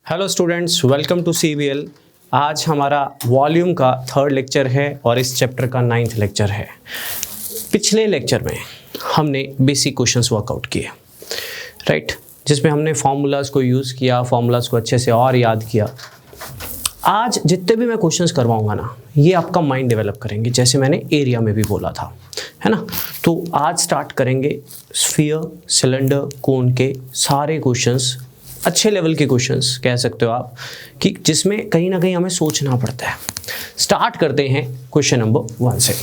Hello students, welcome to CVL। आज हमारा volume का थर्ड लेक्चर है और इस चैप्टर का 9th लेक्चर है। पिछले लेक्चर में हमने बेसिक क्वेश्चंस वर्कआउट किए, राइट, जिसमें हमने फार्मूलाज को यूज़ किया, फार्मूलाज को अच्छे से और याद किया। आज जितने भी मैं क्वेश्चंस करवाऊंगा ना, ये आपका माइंड डेवलप करेंगे, जैसे मैंने एरिया में भी बोला था, है ना। तो आज स्टार्ट करेंगे स्फीयर, सिलेंडर, कोन के सारे क्वेश्चंस, अच्छे लेवल के क्वेश्चंस कह सकते हो आप, कि जिसमें कहीं ना कहीं हमें सोचना पड़ता है। स्टार्ट करते हैं क्वेश्चन नंबर 1 से।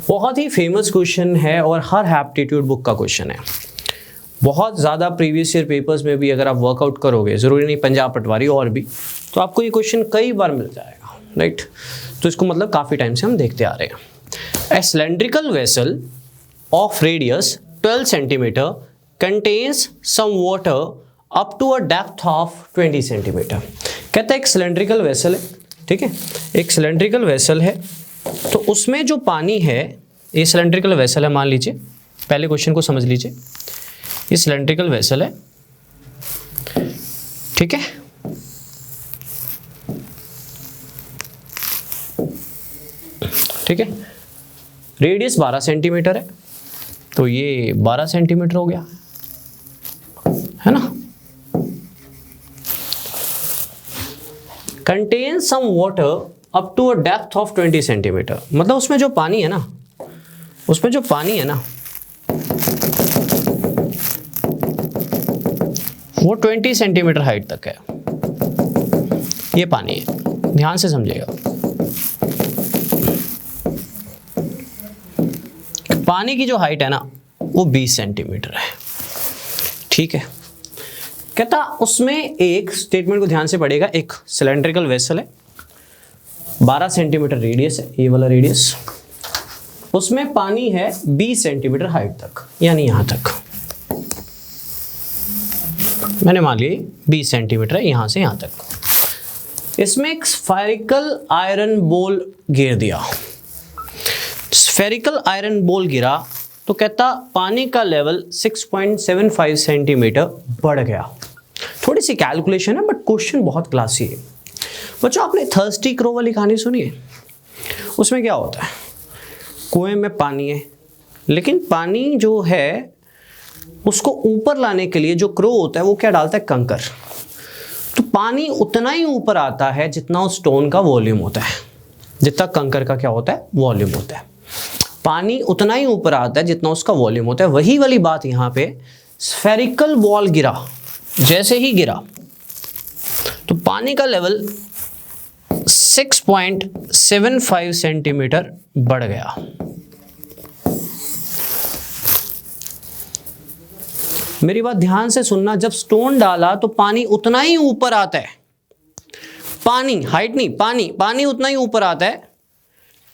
बहुत ही फेमस क्वेश्चन है और हर एप्टीट्यूड बुक का क्वेश्चन है। बहुत ज़्यादा प्रीवियस ईयर पेपर्स में भी अगर आप वर्कआउट करोगे, ज़रूरी नहीं पंजाब पटवारी और भी, तो आपको ये क्वेश्चन कई बार मिल जाएगा, राइट। तो इसको मतलब काफ़ी टाइम से हम देखते आ रहे हैं। ए cylindrical vessel of radius 12 centimetre contains some water up to a depth of 20 centimetre. कहता है एक सिलेंड्रिकल वेसल है, ठीक है, एक सिलेंड्रिकल वेसल है, तो उसमें जो पानी है, ये सिलेंड्रिकल वेसल है मान लीजिए, पहले क्वेश्चन को समझ लीजिए, ये सिलेंड्रिकल वेसल है, ठीक है, ठीक है, रेडियस 12 सेंटीमीटर है, तो ये 12 सेंटीमीटर हो गया, है ना। Contain some water up to a depth of 20 centimetre, मतलब उसमें जो पानी है ना, उसमें जो पानी है ना, वो 20 सेंटीमीटर हाइट तक है। ये पानी है, ध्यान से समझिएगा। पानी की जो हाइट है ना, वो 20 सेंटीमीटर है, ठीक है। कहता उसमें एक स्टेटमेंट को ध्यान से पढ़ेगा, एक सिलेंड्रिकल वेसल है, 12 सेंटीमीटर रेडियस है, ये वाला रेडियस, उसमें पानी है 20 सेंटीमीटर हाइट तक, यानी यहां तक मैंने मान लिया 20 सेंटीमीटर है, यहां से यहां तक। इसमें एक स्फेरिकल आयरन बॉल गिर दिया, स्फेरिकल आयरन बॉल गिरा, तो कहता पानी का लेवल 6.75 सेंटीमीटर बढ़ गया। थोड़ी सी कैलकुलेशन है, बट क्वेश्चन बहुत क्लासी है। बच्चों, आपने थर्स्टी क्रो वाली कहानी सुनी है? उसमें क्या होता है, कुएं में पानी है, लेकिन पानी जो है उसको ऊपर लाने के लिए जो क्रो होता है वो क्या डालता है, कंकर। तो पानी उतना ही ऊपर आता है जितना उस स्टोन का वॉल्यूम होता है, जितना कंकर का क्या होता है, वॉल्यूम होता है। पानी उतना ही ऊपर आता है जितना उसका वॉल्यूम होता है। वही वाली बात यहाँ पे, स्फेरिकल बॉल गिरा, जैसे ही गिरा तो पानी का लेवल 6.75 सेंटीमीटर बढ़ गया। मेरी बात ध्यान से सुनना, जब स्टोन डाला तो पानी उतना ही ऊपर आता है, पानी हाइट नहीं, पानी उतना ही ऊपर आता है,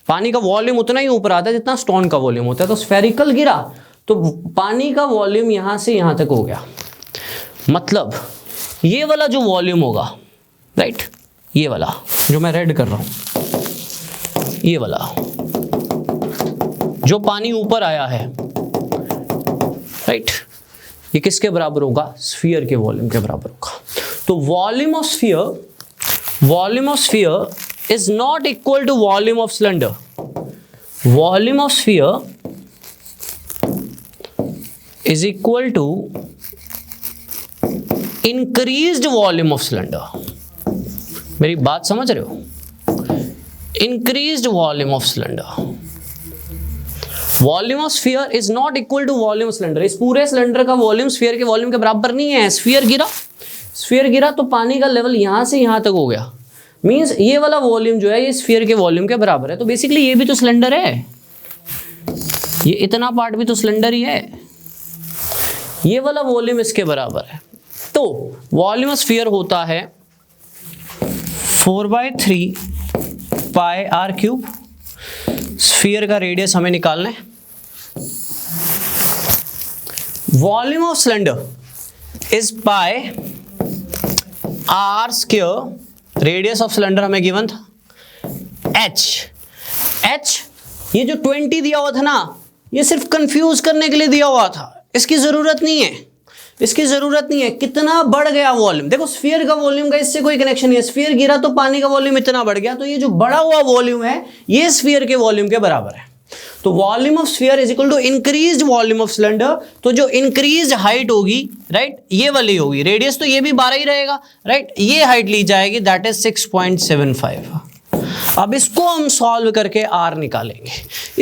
पानी का वॉल्यूम उतना ही ऊपर आता है जितना स्टोन का वॉल्यूम होता है। तो स्फेरिकल गिरा तो पानी का वॉल्यूम यहां से यहां तक हो गया, मतलब ये वाला जो वॉल्यूम होगा, राइट, ये वाला जो मैं रेड कर रहा हूं, ये वाला जो पानी ऊपर आया है, राइट, ये किसके बराबर होगा, स्फीयर के वॉल्यूम के बराबर होगा। तो volume of sphere is not equal to volume of cylinder. Volume of sphere is equal to increased volume of cylinder. मेरी बात समझ रहे हो? Increased volume of cylinder. Volume of sphere is not equal to volume of cylinder. इस पूरे cylinder का volume sphere के volume के बराबर नहीं है। स्फीयर गिरा तो पानी का लेवल यहां से यहां तक हो गया। मीन्स ये वाला वॉल्यूम जो है ये स्फीयर के वॉल्यूम के बराबर है। तो बेसिकली ये भी तो सिलेंडर है, ये इतना पार्ट भी तो सिलेंडर ही है, ये वाला वॉल्यूम इसके बराबर है। तो वॉल्यूम ऑफ स्फीयर होता है 4/3 पाई r क्यूब। स्फीयर का रेडियस हमें निकालना है। Volume of cylinder is pi r square, radius of cylinder हमें गिवन था h। ये जो 20 दिया हुआ था ना, ये सिर्फ कंफ्यूज करने के लिए दिया हुआ था, इसकी जरूरत नहीं है। इसकी जरूरत नहीं है। कितना बढ़ गया वॉल्यूम, देखो स्फीयर का वॉल्यूम का इससे कोई कनेक्शन नहीं है। स्फीयर गिरा तो पानी का वॉल्यूम इतना बढ़ गया, तो ये जो बढ़ा हुआ वॉल्यूम है ये स्फीयर के वॉल्यूम के बराबर है। तो volume of sphere is equal to increased volume of cylinder. तो जो इंक्रीज्ड हाइट होगी, राइट, ये वाली होगी, रेडियस तो ये भी 12 ही रहेगा, राइट, ये हाइट ली जाएगी, दैट इज 6.75। अब इसको हम सॉल्व करके आर निकालेंगे,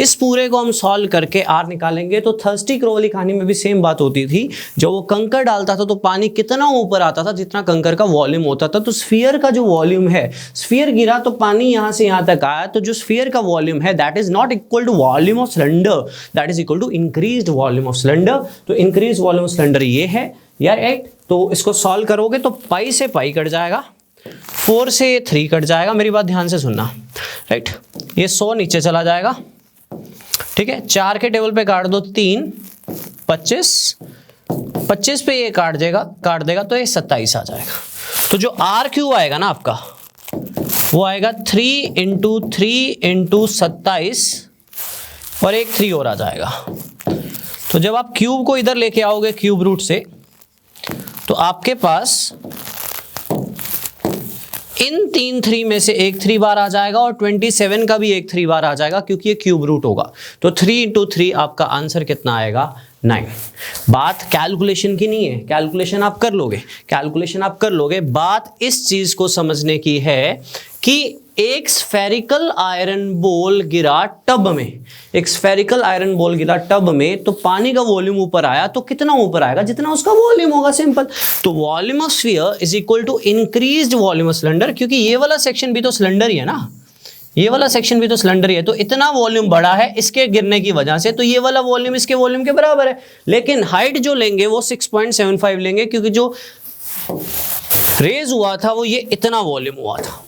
इस पूरे को हम सॉल्व करके आर निकालेंगे। तो थर्स्टी क्रो वाली कहानी में भी सेम बात होती थी, जब वो कंकर डालता था तो पानी कितना ऊपर आता था, जितना कंकर का वॉल्यूम होता था। तो स्फीयर का जो वॉल्यूम है, स्फीयर गिरा तो पानी यहां से यहां तक आया, तो जो स्फीयर का वॉल्यूम है that is not equal to volume of cylinder, that is equal to increased volume of cylinder. तो इंक्रीज वॉल्यूम ऑफ सिलेंडर ये है यार, राइट। तो इसको सॉल्व करोगे तो पाई से पाई कट जाएगा, 4 से 3 कट जाएगा, मेरी बात ध्यान से सुनना, राइट। ये 100 नीचे चला जाएगा, ठीक है। 4 के टेबल पे काट दो 3, 25 पे ये काट देगा तो ये 27 आ जाएगा। तो जो आर क्यू आएगा ना आपका, वो आएगा 3 × 3 × 27 और एक 3 और आ जाएगा। तो जब आप क्यूब को इधर लेके आओगे क्यूब रूट से, तो आपके पास इन 3 3 में से एक 3 बार आ जाएगा और 27 का भी एक 3 बार आ जाएगा, क्योंकि ये क्यूब रूट होगा। तो 3 × 3 आपका आंसर कितना आएगा, 9। बात कैलकुलेशन की नहीं है, कैलकुलेशन आप कर लोगे। बात इस चीज को समझने की है कि एक स्फेरिकल आयरन बॉल गिरा टब में, तो पानी का वॉल्यूम ऊपर आया, तो कितना ऊपर आएगा, जितना उसका वॉल्यूम होगा, सिंपल। तो volume of sphere is equal to increased volume of cylinder, क्योंकि ये वाला सेक्शन भी तो सिलेंडर ही है ना, तो इतना वॉल्यूम बढ़ा है इसके गिरने की वजह से, तो ये वाला वॉल्यूम इसके वॉल्यूम के बराबर है। लेकिन हाइट जो लेंगे वो 6.75 लेंगे, क्योंकि जो रेज हुआ था वो ये इतना वॉल्यूम हुआ था।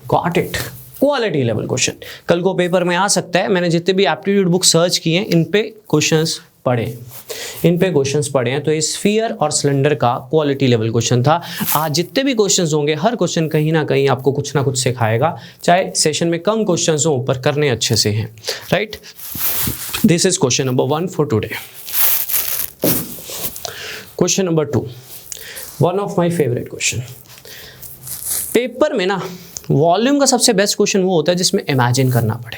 Got it? Quality level question कल को पेपर में आ सकता है। मैंने जितने भी एप्टीट्यूड बुक सर्च किए हैं, इन पे क्वेश्चंस पढ़े हैं। तो इस स्फीयर और सिलेंडर का क्वालिटी लेवल क्वेश्चन था। आज जितने भी क्वेश्चंस होंगे, हर क्वेश्चन कहीं ना कहीं आपको कुछ ना कुछ सिखाएगा, चाहे सेशन में कम क्वेश्चंस हो, पर करने अच्छे से हैं, right. This is question number 1 for today. Question number 2, one of my favourite question. Paper में ना वॉल्यूम का सबसे बेस्ट क्वेश्चन वो होता है जिसमें इमेजिन करना पड़े,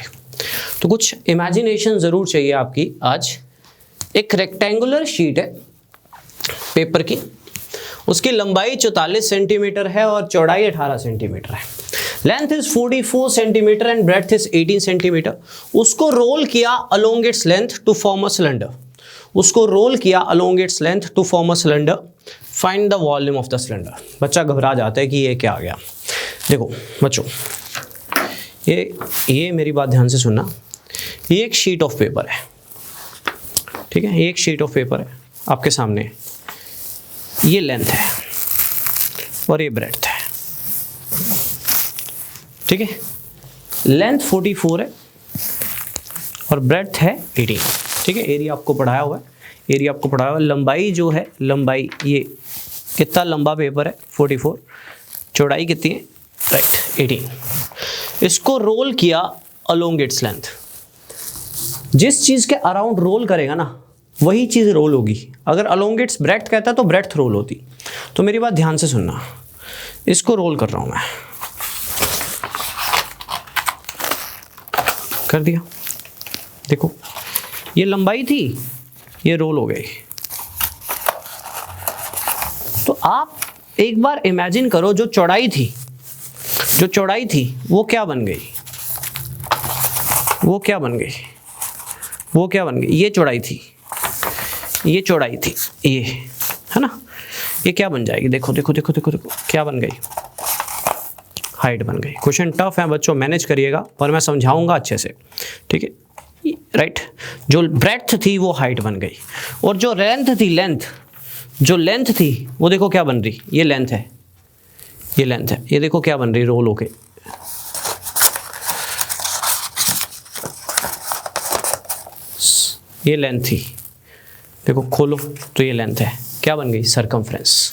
तो कुछ इमेजिनेशन ज़रूर चाहिए आपकी आज। एक रेक्टेंगुलर शीट है पेपर की, उसकी लंबाई 44 सेंटीमीटर है और चौड़ाई 18 सेंटीमीटर है। Length is 44 centimetre and breadth is 18 centimetre. उसको रोल किया along its length to form a cylinder. Find the volume of the cylinder. बच्चा घबरा जाता है कि ये क्या आ गया। देखो बच्चों, ये मेरी बात ध्यान से सुनना। ये एक शीट ऑफ पेपर है, ठीक है, ये एक शीट ऑफ पेपर है आपके सामने। ये लेंथ है और ये ब्रेड्थ है, ठीक है। लेंथ 44 है और ब्रेड्थ है 18, ठीक है। एरिया आपको पढ़ाया हुआ है। लंबाई जो है, लंबाई ये कितना लंबा पेपर है 44, चौड़ाई कितनी है, राइट 18। इसको रोल किया अलोंग इट्स लेंथ। जिस चीज़ के अराउंड रोल करेगा ना, वही चीज़ रोल होगी। अगर अलोंग इट्स ब्रेड्थ कहता तो ब्रेड्थ रोल होती। तो मेरी बात ध्यान से सुनना, इसको रोल कर रहा हूँ मैं, कर दिया। देखो ये लंबाई थी, ये रोल हो गई। तो आप एक बार इमेजिन करो, जो चौड़ाई थी वो क्या बन गई, ये चौड़ाई थी, ये है ना, ये क्या बन जाएगी, देखो क्या बन गई, हाइट बन गई। क्वेश्चन टफ है बच्चों, मैनेज करिएगा, पर मैं समझाऊंगा अच्छे से, ठीक है, राइट। जो ब्रेड्थ थी वो हाइट बन गई, और जो लेंथ थी वो देखो क्या बन रही, ये लेंथ है, ये देखो क्या बन रही, रोल होके। ये लेंथ थी, देखो खोलो तो ये लेंथ है, क्या बन गई, सर्कमफ्रेंस।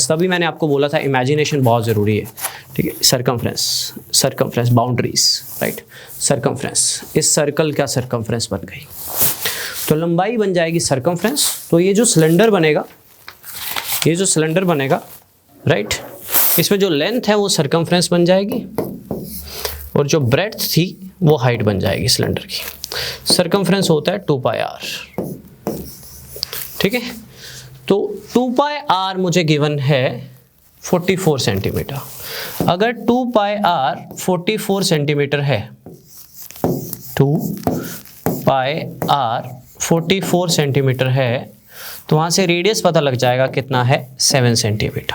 तभी मैंने आपको बोला था इमेजिनेशन बहुत ज़रूरी है, ठीक है। Circumference boundaries, right. सर्कमफ्रेंस, इस सर्कल का सर्कमफ्रेंस बन गई। तो लंबाई बन जाएगी सर्कमफ्रेंस। तो ये जो सिलेंडर बनेगा, ये जो सिलेंडर बनेगा, राइट, इसमें जो लेंथ है वो सर्कमफ्रेंस बन जाएगी और जो ब्रेड्थ थी वो हाइट बन जाएगी सिलेंडर की। सर्कमफ्रेंस होता है 2 पाई r, ठीक है। तो 2 पाई r मुझे गिवन है 44 सेंटीमीटर। अगर 2 पाई r 44 सेंटीमीटर है, 2 पाई r 44 सेंटीमीटर है, तो वहाँ से रेडियस पता लग जाएगा कितना है, 7 सेंटीमीटर।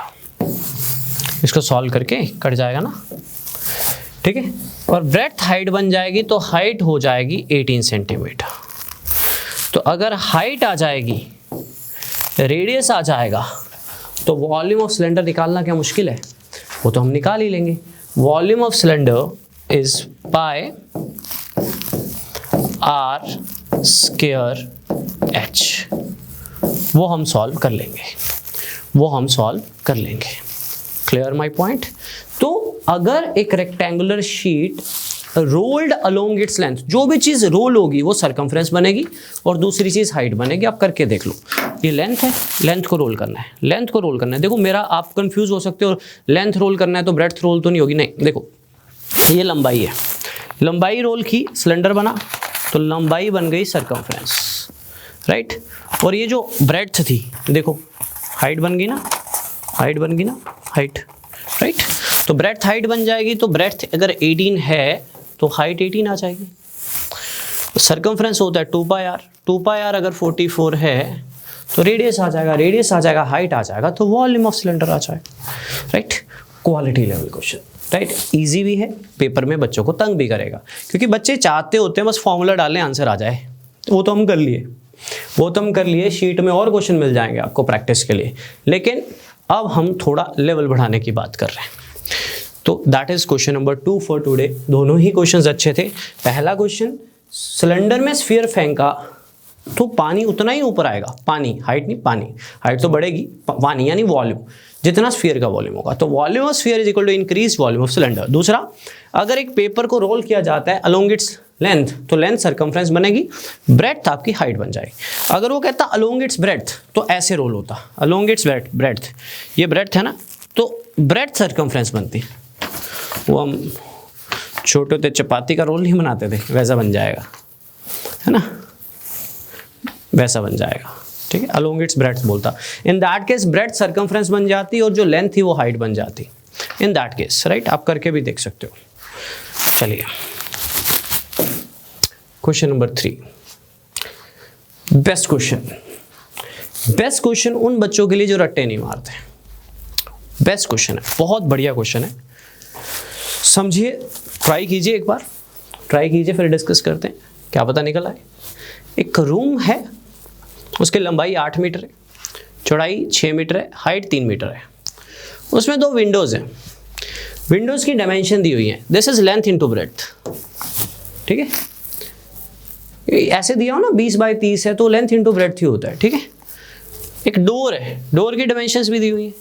इसको सॉल्व करके कट जाएगा ना, ठीक है। और ब्रेड्थ हाइट बन जाएगी तो हाइट हो जाएगी 18 सेंटीमीटर। तो अगर हाइट आ जाएगी, रेडियस आ जाएगा, तो वॉल्यूम ऑफ सिलेंडर निकालना क्या मुश्किल है, वो तो हम निकाल ही लेंगे। Volume of cylinder is pi r square h। वो हम सॉल्व कर लेंगे, वो हम सॉल्व कर लेंगे। Clear my point. तो अगर एक rectangular sheet rolled along its length, जो भी चीज़ रोल होगी वो सर्कमफ्रेंस बनेगी और दूसरी चीज़ हाइट बनेगी। आप करके देख लो, ये लेंथ है, लेंथ को रोल करना है, लेंथ को रोल करना है। देखो मेरा, आप कंफ्यूज हो सकते हो, लेंथ रोल करना है तो ब्रेड्थ रोल तो नहीं होगी, नहीं। देखो ये लंबाई है, लंबाई रोल की, सिलेंडर बना तो लंबाई बन गई सर्कमफ्रेंस, राइट। और ये जो ब्रेड्थ थी, देखो हाइट बन गई ना, हाइट बन गई ना, हाइट, राइट। तो ब्रेड्थ हाइट बन जाएगी, तो ब्रेड्थ अगर 18 है तो हाइट 18 आ जाएगी। सर्कमफ्रेंस होता है 2 पाई r, 2 पाई r अगर 44 है तो रेडियस आ जाएगा, रेडियस आ जाएगा, हाइट आ जाएगा, तो वॉल्यूम ऑफ सिलेंडर आ जाएगा, right. Quality level question, right. Easy भी है, पेपर में बच्चों को तंग भी करेगा, क्योंकि बच्चे चाहते होते हैं बस फॉर्मूला डालें आंसर आ जाए। वो तो हम कर लिए, वो तो हम कर लिए, शीट में और क्वेश्चन मिल जाएंगे आपको प्रैक्टिस के लिए। लेकिन अब हम थोड़ा लेवल बढ़ाने की बात कर रहे हैं। तो that is question number 2 for today. दोनों ही क्वेश्चंस अच्छे थे। पहला क्वेश्चन, सिलेंडर में स्फीयर फेंका तो पानी उतना ही ऊपर आएगा, पानी, हाइट नहीं, पानी, हाइट तो बढ़ेगी, पानी यानी वॉल्यूम, जितना स्फीयर का वॉल्यूम होगा, तो volume of sphere is equal to increase volume of cylinder. दूसरा, अगर एक पेपर को रोल किया जाता है अलोंग इट्स लेंथ, तो लेंथ सर्कमफ्रेंस बनेगी, ब्रेड्थ आपकी हाइट बन जाएगी। अगर वो कहता अलोंग इट्स ब्रेड्थ, तो ऐसे रोल होता, अलोंग इट्स ब्रेड्थ, ये ब्रेड्थ है ना, तो ब्रेड्थ सर्कमफ्रेंस बनती। वो हम छोटे होते चपाती का रोल नहीं बनाते थे, वैसा बन जाएगा, है ना, वैसा बन जाएगा, ठीक है। अलोंग इट्स ब्रेड्थ बोलता। In that case breadth circumference बन जाती और जो लेंथ थी वो हाइट बन जाती, इन दैट केस, राइट। आप करके भी देख सकते हो। चलिए question number 3, best question. Best question उन बच्चों के लिए जो रट्टे नहीं मारते। बेस्ट क्वेश्चन है, बहुत बढ़िया क्वेश्चन है, समझिए, ट्राई कीजिए, एक बार ट्राई कीजिए, फिर डिस्कस करते हैं, क्या पता निकल आए। एक रूम है, उसकी लंबाई 8 मीटर है, चौड़ाई 6 मीटर है, हाइट 3 मीटर है। उसमें 2 विंडोज़ हैं, विंडोज़ की डायमेंशन दी हुई है, this is length into breadth, ठीक है। ऐसे दिया हो ना 20 बाई 30 है तो लेंथ इनटू ब्रेड्थ ही होता है, ठीक है। एक डोर है, डोर की डायमेंशंस भी दी हुई है।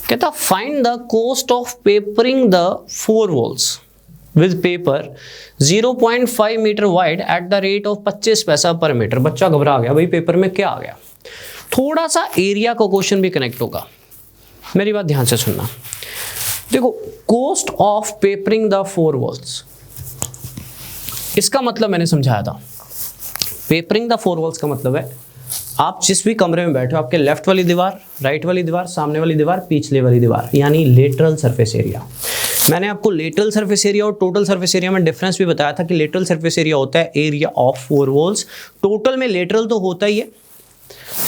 कहता find the cost of papering the 4 walls with paper 0.5 metre wide at the rate of 25 paisa पर मीटर। बच्चा घबरा गया, भाई पेपर में क्या आ गया। थोड़ा सा एरिया का क्वेश्चन भी कनेक्ट होगा, मेरी बात ध्यान से सुनना। देखो, cost of papering the 4 walls, इसका मतलब मैंने समझाया था। पेपरिंग द 4 वॉल्स का मतलब है, आप जिस भी कमरे में बैठे हो, आपके लेफ्ट वाली दीवार, राइट वाली दीवार, सामने वाली दीवार, पिछले वाली दीवार, यानी लेटरल सरफेस एरिया। मैंने आपको लेटरल सरफेस एरिया और टोटल सरफेस एरिया में डिफरेंस भी बताया था कि लेटरल सरफेस एरिया होता है एरिया ऑफ 4 वॉल्स। टोटल में लेटरल तो होता ही है,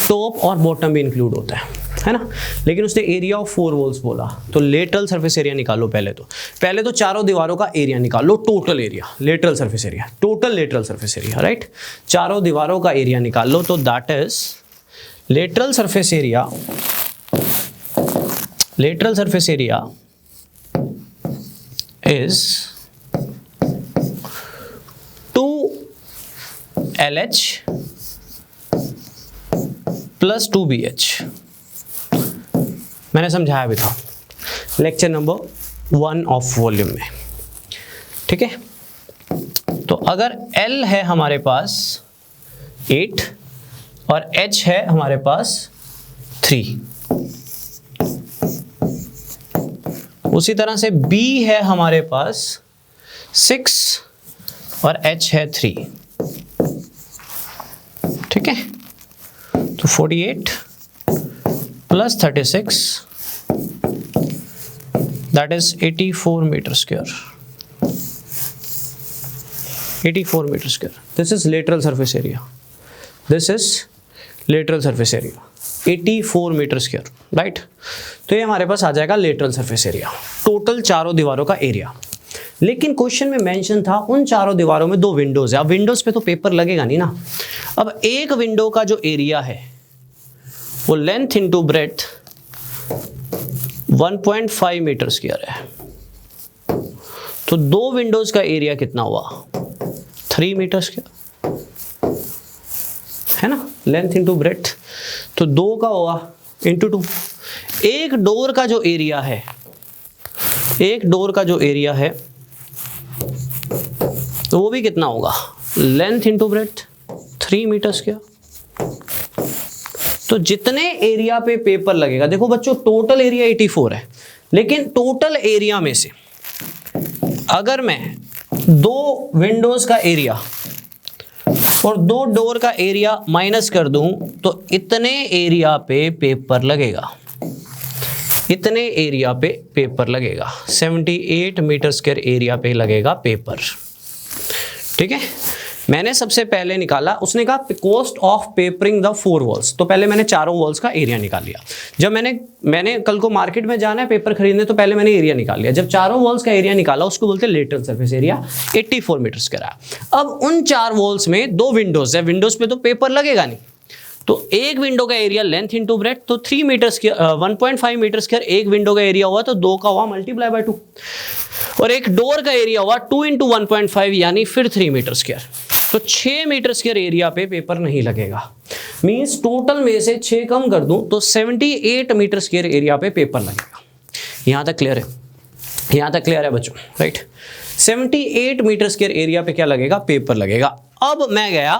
टॉप और बॉटम भी इंक्लूड होता है ना, लेकिन उसने एरिया ऑफ 4 वॉल्स बोला, तो लेटरल सरफेस एरिया निकालो। पहले तो चारों दीवारों का एरिया निकालो, total area, lateral surface area, total lateral surface area, right. चारों दीवारों का एरिया निकाल लो, तो that is lateral surface area, lateral surface area is 2LH plus 2BH। मैंने समझाया भी था लेक्चर नंबर 1 ऑफ वॉल्यूम में, ठीक है। तो अगर L है हमारे पास 8 और H है हमारे पास 3, उसी तरह से B है हमारे पास 6 और H है 3, ठीक है। तो 48 plus 36 that is 84 metre square, 84 metre square. This is lateral surface area, this is lateral surface area 84 metre square, right. तो ये हमारे पास आ जाएगा लेटरल सरफेस एरिया, टोटल चारों दीवारों का एरिया। लेकिन क्वेश्चन में मेंशन था उन चारों दीवारों में 2 विंडोज है। अब विंडोज पे तो पेपर लगेगा नहीं ना। अब एक विंडो का जो एरिया है वो length into breadth 1.5 metre square है, तो 2 विंडोज का एरिया कितना हुआ 3 मीटर स्क्वायर, है ना। लेंथ इंटू ब्रेड्थ, तो 2 का हुआ इंटू 2। एक डोर का जो एरिया है, एक डोर का जो एरिया है तो वो भी कितना होगा, length into breadth 3 metre square. तो जितने एरिया पे पेपर लगेगा, देखो बच्चों टोटल एरिया 84 है, लेकिन टोटल एरिया में से अगर मैं 2 विंडोज का एरिया और 2 डोर का एरिया माइनस कर दूं तो इतने एरिया पे पेपर लगेगा, इतने एरिया पे पेपर लगेगा, 78 मीटर स्क्वायर एरिया पे लगेगा पेपर, ठीक है। मैंने सबसे पहले निकाला, उसने कहा cost of papering the 4 walls, तो पहले मैंने चारों वॉल्स का एरिया निकाल लिया। जब मैंने कल को मार्केट में जाना है पेपर खरीदने, तो पहले मैंने एरिया निकाल लिया। जब चारों वॉल्स का एरिया निकाला उसको बोलते हैं lateral surface area, 84 metre square आया। अब उन 4 वॉल्स में 2 विंडोज है, विंडोज पे तो पेपर लगेगा नहीं, तो एक विंडो का एरिया लेंथ इंटू ब्रेड्थ, तो 3 मीटर स्क्वायर 1.5 मीटर स्क्वायर एक विंडो का एरिया हुआ, तो 2 का हुआ मल्टीप्लाई बाय 2, और एक डोर का एरिया हुआ 2 इंटू 1.5 यानी फिर 3 मीटर स्क्वायर, तो 6 मीटर स्क्वायर एरिया पे पेपर नहीं लगेगा। मींस टोटल में से 6 कम कर दूं तो 78 मीटर स्क्वायर एरिया पे पेपर लगेगा। यहां तक क्लियर है, यहां तक क्लियर है बच्चों, राइट। 78 मीटर स्क्वायर एरिया पे क्या लगेगा, पेपर लगेगा। अब मैं गया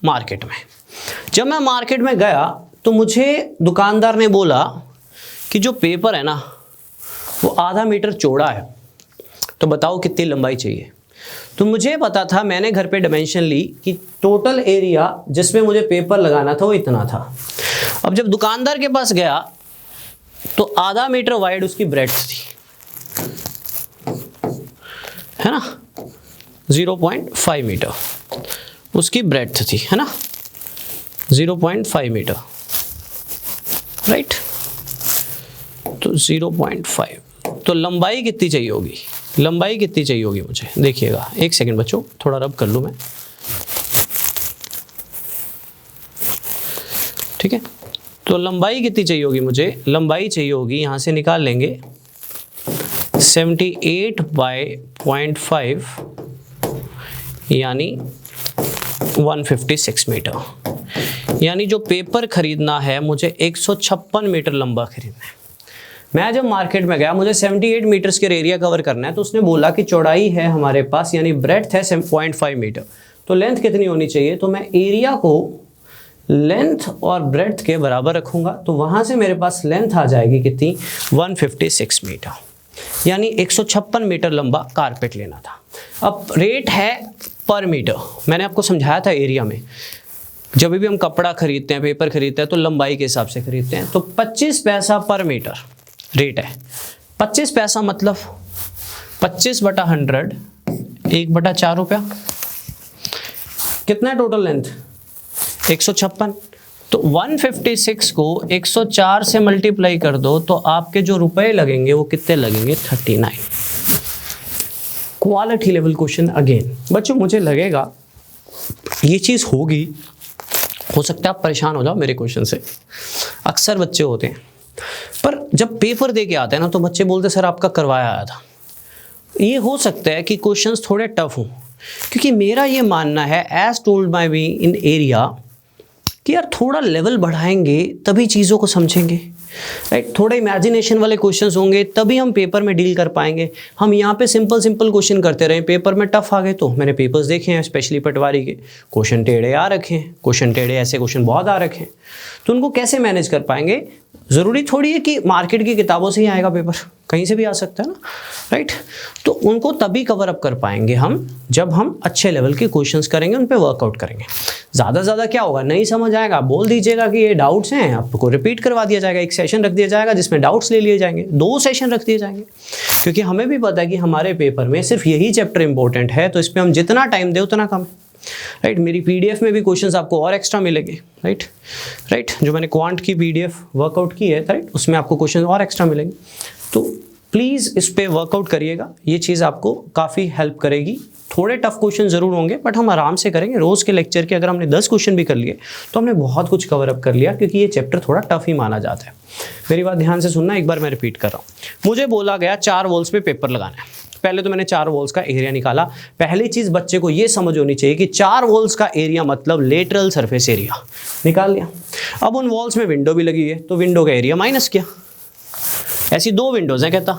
मार्केट में, जब मैं मार्केट में गया तो मुझे दुकानदार ने बोला कि जो पेपर है ना वो आधा मीटर चौड़ा है, तो बताओ कितनी लंबाई चाहिए। तो मुझे पता था, मैंने घर पे डायमेंशन ली कि टोटल एरिया जिसमें मुझे पेपर लगाना था वो इतना था। अब जब दुकानदार के पास गया तो आधा मीटर वाइड उसकी ब्रेड्थ थी, है ना, 0.5 मीटर उसकी ब्रेड्थ थी, है ना, 0.5 मीटर, राइट। तो 0.5, तो लंबाई कितनी चाहिए होगी, लंबाई कितनी चाहिए होगी मुझे, देखिएगा, एक सेकंड बच्चों, थोड़ा रब कर लूँ मैं, ठीक है। तो लंबाई कितनी चाहिए होगी मुझे, लंबाई चाहिए होगी, यहाँ से निकाल लेंगे 78 बाय 0.5 यानी 156 मीटर, यानी जो पेपर खरीदना है मुझे 156 मीटर लंबा खरीदना है। मैं जब मार्केट में गया, मुझे 78 मीटर्स के एरिया कवर करना है, तो उसने बोला कि चौड़ाई है हमारे पास यानी ब्रेड्थ है 0.5 मीटर, तो लेंथ कितनी होनी चाहिए, तो मैं एरिया को लेंथ और ब्रेड्थ के बराबर रखूंगा, तो वहां से मेरे पास लेंथ आ जाएगी कितनी 156 मीटर, यानी 156 मीटर लंबा कारपेट लेना था। अब रेट है पर मीटर, मैंने आपको समझाया था एरिया में, जब भी हम कपड़ा खरीदते हैं, पेपर खरीदते हैं तो लंबाई के हिसाब से खरीदते हैं, तो 25 पैसा पर मीटर रेट है। 25 पैसा मतलब 25/100 1/4 रुपया, कितना है टोटल लेंथ 156, तो 156 को 104 से मल्टीप्लाई कर दो तो आपके जो रुपए लगेंगे वो कितने लगेंगे 39। Quality level question again. बच्चों मुझे लगेगा ये चीज़ होगी, हो सकता है आप परेशान हो जाओ मेरे क्वेश्चन से, अक्सर बच्चे होते हैं, पर जब पेपर दे के आते हैं ना तो बच्चे बोलते सर आपका करवाया आया था। ये हो सकता है कि क्वेश्चंस थोड़े टफ हों, क्योंकि मेरा ये मानना है as told by me in area कि यार थोड़ा लेवल बढ़ाएंगे तभी चीज़ों को समझेंगे। राइट। थोड़े इमेजिनेशन वाले क्वेश्चंस होंगे तभी हम पेपर में डील कर पाएंगे। हम यहाँ पे सिंपल क्वेश्चन करते रहे, पेपर में टफ आ गए। तो मैंने पेपर्स देखे हैं स्पेशली पटवारी के, क्वेश्चन टेढ़े आ रखे हैं, क्वेश्चन टेढ़े ऐसे क्वेश्चन बहुत आ रखे हैं, तो उनको कैसे मैनेज कर पाएंगे? ज़रूरी थोड़ी है कि मार्केट की किताबों से ही आएगा पेपर, कहीं से भी आ सकता है ना, राइट। तो उनको तभी कवर अप कर पाएंगे हम जब हम अच्छे लेवल के क्वेश्चंस करेंगे, उन पे वर्कआउट करेंगे। ज़्यादा ज़्यादा क्या होगा, नहीं समझ आएगा बोल दीजिएगा कि ये डाउट्स हैं, आपको रिपीट करवा दिया जाएगा, एक सेशन रख दिया जाएगा जिसमें डाउट्स ले लिए जाएंगे, 2 सेशन रख दिए जाएंगे, क्योंकि हमें भी पता है कि हमारे पेपर में सिर्फ यही चैप्टर इंपॉर्टेंट है, तो इस पर हम जितना टाइम दें उतना कम, राइट। मेरी पीडीएफ में भी क्वेश्चंस आपको और एक्स्ट्रा मिलेंगे, राइट। जो मैंने क्वांट की पीडीएफ वर्कआउट की है, राइट, उसमें आपको क्वेश्चन और एक्स्ट्रा मिलेंगे। तो प्लीज़ इस पे वर्कआउट करिएगा, ये चीज़ आपको काफ़ी हेल्प करेगी। थोड़े टफ क्वेश्चन ज़रूर होंगे बट हम आराम से करेंगे। रोज़ के लेक्चर के अगर हमने 10 क्वेश्चन भी कर लिए तो हमने बहुत कुछ कवर अप कर लिया, क्योंकि ये चैप्टर थोड़ा टफ ही माना जाता है। मेरी बात ध्यान से सुनना, एक बार मैं रिपीट कर रहा हूँ। मुझे बोला गया 4 वॉल्स पे पेपर लगाना है। पहले तो मैंने 4 वॉल्स का एरिया निकाला। पहली चीज़ बच्चे को ये समझ होनी चाहिए कि 4 वॉल्स का एरिया मतलब लेटरल सरफेस एरिया निकाल लिया। अब उन वॉल्स में विंडो भी लगी है तो विंडो का एरिया माइनस किया। ऐसी 2 विंडोज़ हैं कहता,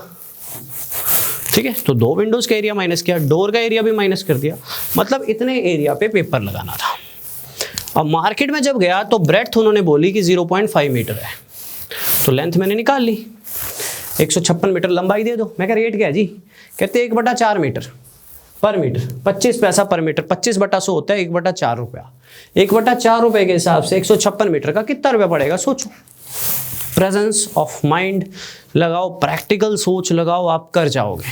ठीक है, तो 2 विंडोज़ का एरिया माइनस किया, डोर का एरिया भी माइनस कर दिया, मतलब इतने एरिया पे पेपर लगाना था। अब मार्केट में जब गया तो ब्रेड्थ उन्होंने बोली कि 0.5 मीटर है, तो लेंथ मैंने निकाल ली, 156 मीटर लंबाई दे दो। मैं कह रेट क्या है जी? कहते 1/4 मीटर पर मीटर, 25 पैसा पर मीटर, 25/100 होता है 1/4 रुपया। 1/4 रुपये के हिसाब से 156 मीटर का कितना रुपया पड़ेगा सोचो। प्रेजेंस ऑफ माइंड लगाओ, प्रैक्टिकल सोच लगाओ, आप कर जाओगे।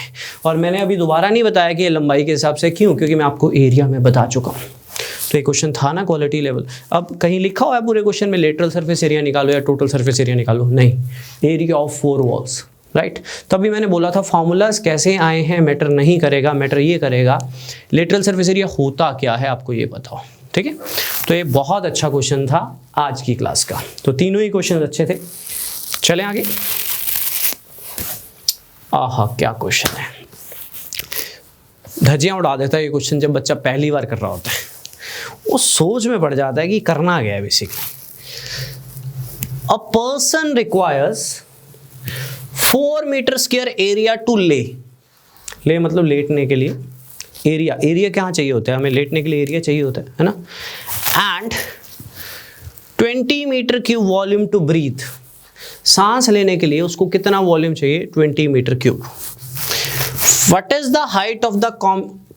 और मैंने अभी दोबारा नहीं बताया कि ये लंबाई के हिसाब से, क्यों? क्योंकि मैं आपको एरिया में बता चुका हूँ। तो ये क्वेश्चन था ना क्वालिटी लेवल। अब कहीं लिखा हुआ है पूरे क्वेश्चन में लेटरल सरफेस एरिया निकालो या टोटल सरफेस एरिया निकालो? नहीं, एरिया ऑफ 4 वॉल्स, राइट। तभी मैंने बोला था फॉर्मूलाज कैसे आए हैं मैटर नहीं करेगा, मैटर ये करेगा लेटरल सरफेस एरिया होता क्या है, आपको ये बताओ, ठीक है। तो ये बहुत अच्छा क्वेश्चन था आज की क्लास का। तो तीनों ही क्वेश्चन अच्छे थे। चलें आगे। आहा क्या क्वेश्चन है, धज्जियां उड़ा देता है ये क्वेश्चन जब बच्चा पहली बार कर रहा होता है। वो सोच में पड़ जाता है कि करना क्या है basically. A person requires 4 metre square area to lay मतलब लेटने के लिए एरिया क्या चाहिए होता है? हमें लेटने के लिए एरिया चाहिए होता है ना। And 20 metre cube volume to breathe, सांस लेने के लिए उसको कितना वॉल्यूम चाहिए? 20 metre cube. What is the height of the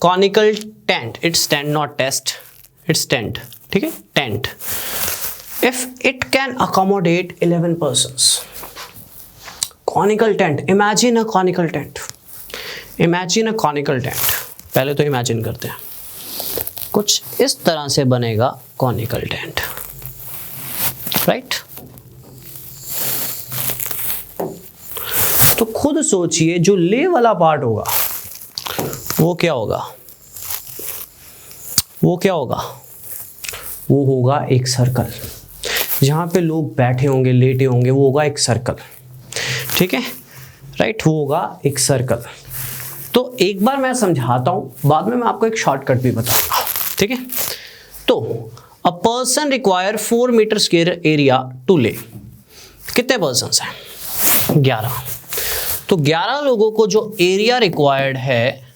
conical tent? It's tent not test, it's tent, ठीक है, tent. If it can accommodate 11 persons. Conical tent, imagine a conical tent, imagine a conical tent. पहले तो imagine करते हैं, कुछ इस तरह से बनेगा कॉनिकल टेंट, राइट। तो खुद सोचिए जो ले वाला पार्ट होगा वो क्या होगा? वो क्या होगा? वो होगा एक सर्कल, जहां पे लोग बैठे होंगे, लेटे होंगे, वो होगा एक सर्कल, ठीक है, राइट, वो होगा एक सर्कल। तो एक बार मैं समझाता हूं, बाद में मैं आपको एक शॉर्टकट भी बताऊंगा, ठीक है। तो a person require 4 metre square area to lay. कितने पर्सन हैं? 11। तो 11 लोगों को जो एरिया रिक्वायर्ड है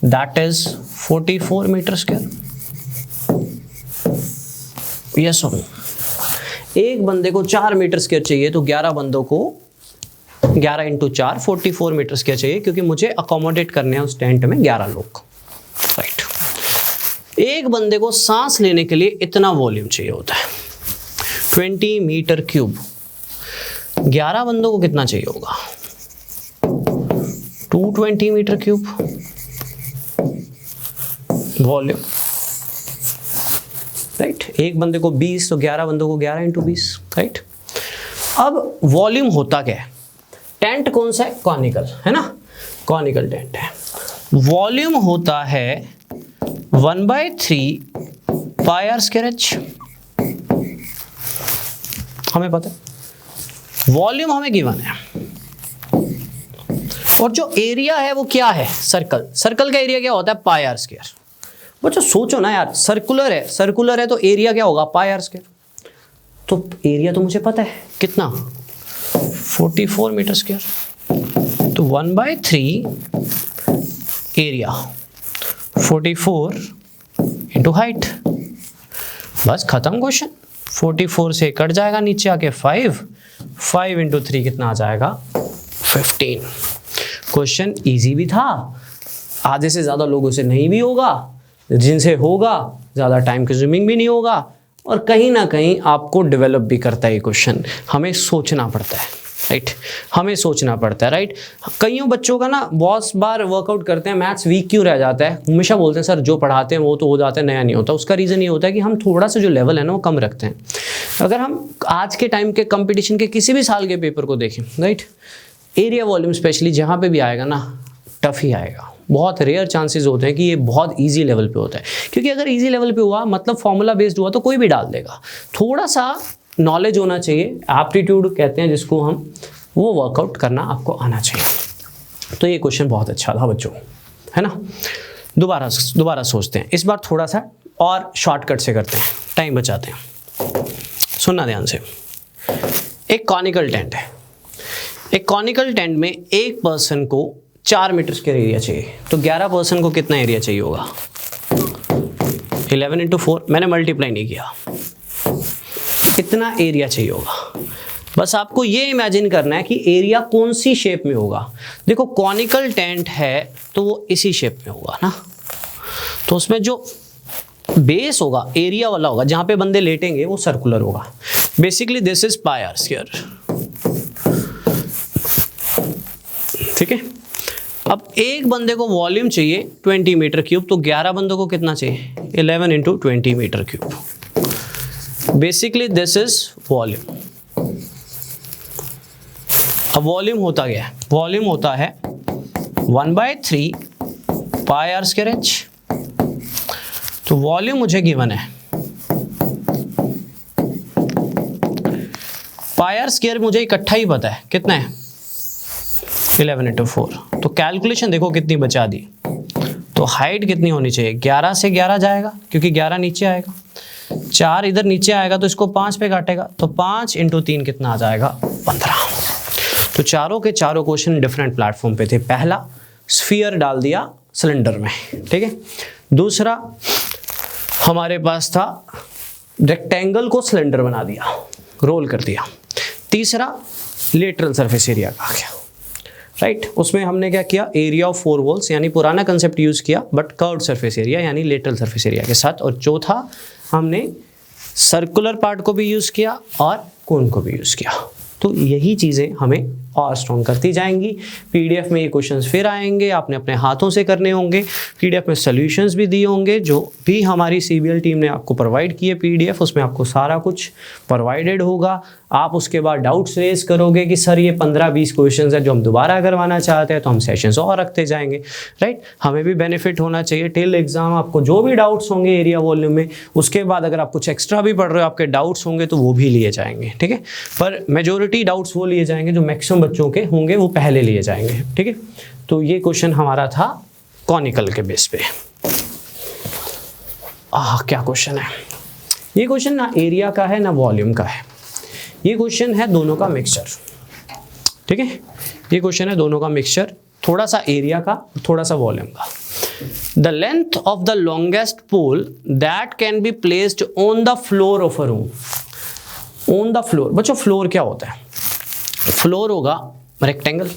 that is 44 metre square. Yes और नो? एक बंदे को 4 मीटर स्क्वायर चाहिए, तो 11 बंदों को 11 × 4 44 मीटर स्क्वायर चाहिए, क्योंकि मुझे अकोमोडेट करने हैं उस टेंट में 11 लोग, राइट। एक बंदे को सांस लेने के लिए इतना वॉल्यूम चाहिए होता है 20 मीटर क्यूब। 11 बंदों को कितना चाहिए होगा? 220 मीटर क्यूब वॉल्यूम, राइट। एक बंदे को 20, तो 11 बंदों को 11 × 20, राइट। अब वॉल्यूम होता क्या है? टेंट कौन सा है? कॉनिकल, है ना, कॉनिकल टेंट है। वॉल्यूम होता है 1/3 πr²h। हमें पता है वॉल्यूम हमें गिवन है, और जो एरिया है वो क्या है? सर्कल। सर्कल का एरिया क्या होता है? πr²। बच्चों सोचो ना यार, सर्कुलर है तो एरिया क्या होगा? πr²। तो एरिया तो मुझे पता है कितना, 44 मीटर स्क्वायर, तो 1/3 एरिया 44 इंटू हाइट, बस खत्म क्वेश्चन। 44 से कट जाएगा नीचे आके 5 इंटू 3 कितना आ जाएगा 15। क्वेश्चन इजी भी था, आधे से ज़्यादा लोगों से नहीं भी होगा, जिनसे होगा ज़्यादा टाइम कंज्यूमिंग भी नहीं होगा, और कहीं ना कहीं आपको डेवलप भी करता है ये क्वेश्चन। हमें सोचना पड़ता है, राइट, हमें सोचना पड़ता है, राइट। कईयों बच्चों का ना बहुत बार वर्कआउट करते हैं, मैथ्स वीक क्यों रह जाता है, हमेशा बोलते हैं सर जो पढ़ाते हैं वो तो हो जाता है, नया नहीं होता। उसका रीज़न ये होता है कि हम थोड़ा सा जो लेवल है ना वो कम रखते हैं। अगर हम आज के टाइम के कंपटीशन के किसी भी साल के पेपर को देखें, राइट, एरिया वॉल्यूम स्पेशली जहाँ पे भी आएगा ना टफ ही आएगा। बहुत रेयर चांसेस होते हैं कि ये बहुत इजी लेवल पे होता है, क्योंकि अगर इजी लेवल पे हुआ मतलब फॉर्मूला बेस्ड हुआ तो कोई भी डाल देगा। थोड़ा सा नॉलेज होना चाहिए, एप्टीट्यूड कहते हैं जिसको हम, वो वर्कआउट करना आपको आना चाहिए। तो ये क्वेश्चन बहुत अच्छा था बच्चों, है ना। दोबारा सोचते हैं, इस बार थोड़ा सा और शॉर्टकट से करते हैं, टाइम बचाते हैं। सुनना ध्यान से। एक कॉनिकल टेंट है, एक कॉनिकल टेंट में एक पर्सन को 4 मीटर स्क्वायर एरिया चाहिए, तो 11 पर्सन को कितना एरिया चाहिए होगा? 11 इंटू 4, मैंने मल्टीप्लाई नहीं किया, कितना एरिया चाहिए होगा। बस आपको ये इमेजिन करना है कि एरिया कौन सी शेप में होगा। देखो कॉनिकल टेंट है तो वो इसी शेप में होगा ना, तो उसमें जो बेस होगा एरिया वाला होगा, जहां पे बंदे लेटेंगे वो सर्कुलर होगा। Basically this is pi r square, ठीक है। अब एक बंदे को वॉल्यूम चाहिए 20 मीटर क्यूब, तो 11 बंदों को कितना चाहिए? 11 into 20 metre cube. Basically this is volume. अब वॉल्यूम होता क्या है? वॉल्यूम होता है 1/3 पाई आर स्क्वायर एच। तो वॉल्यूम मुझे गिवन है, पाई आर स्क्वायर मुझे इकट्ठा ही पता है कितना है, 11 इंटू 4। तो कैलकुलेशन देखो कितनी बचा दी। तो हाइट कितनी होनी चाहिए? 11 से 11 जाएगा क्योंकि 11 नीचे आएगा, 4 इधर नीचे आएगा तो इसको 5 पे काटेगा, तो 5 इंटू 3 कितना आ जाएगा? 15। तो चारों के चारों क्वेश्चन डिफरेंट प्लेटफॉर्म पे थे। पहला स्फीयर डाल दिया सिलेंडर में, ठीक है। दूसरा हमारे पास था रेक्टेंगल को सिलेंडर बना दिया, रोल कर दिया। तीसरा लेटरल सरफेस एरिया का आ गया, राइट। उसमें हमने क्या किया? एरिया ऑफ 4 वॉल्स यानी पुराना कंसेप्ट यूज किया बट कर्व्ड सरफेस एरिया यानी लेटरल सरफेस एरिया के साथ। और चौथा हमने सर्कुलर पार्ट को भी यूज किया और कोन को भी यूज किया। तो यही चीज़ें हमें और स्ट्रॉन्ग करती जाएंगी। पीडीएफ में ये क्वेश्चंस फिर आएंगे, आपने अपने हाथों से करने होंगे। पीडीएफ में सॉल्यूशंस भी दिए होंगे, जो भी हमारी सीबीएल टीम ने आपको प्रोवाइड किए पीडीएफ, उसमें आपको सारा कुछ प्रोवाइडेड होगा। आप उसके बाद डाउट्स रेज करोगे कि सर ये 15-20 क्वेश्चंस है जो हम दोबारा करवाना चाहते हैं, तो हम सेशंस और रखते जाएंगे, राइट। हमें भी बेनिफिट होना चाहिए टिल एग्जाम। आपको जो भी डाउट्स होंगे एरिया वॉल्यूम में, उसके बाद अगर आप कुछ एक्स्ट्रा भी पढ़ रहे हो, आपके डाउट्स होंगे तो वो भी लिए जाएंगे, ठीक है। पर मेजोरिटी डाउट्स वो लिए जाएंगे जो मैक्सिमम बच्चों के होंगे, वो पहले लिए जाएंगे, ठीक है। तो ये क्वेश्चन हमारा था कॉनिकल के बेस पे। क्या क्वेश्चन है ये? क्वेश्चन ना एरिया का है ना वॉल्यूम का है, ये क्वेश्चन है दोनों का मिक्सचर, ठीक है। ये क्वेश्चन है दोनों का मिक्सचर, थोड़ा सा एरिया का थोड़ा सा वॉल्यूम का। The length of the longest pole that can be placed on the floor of a room. On the floor, बच्चों फ्लोर क्या होता है? फ्लोर होगा रेक्टेंगल,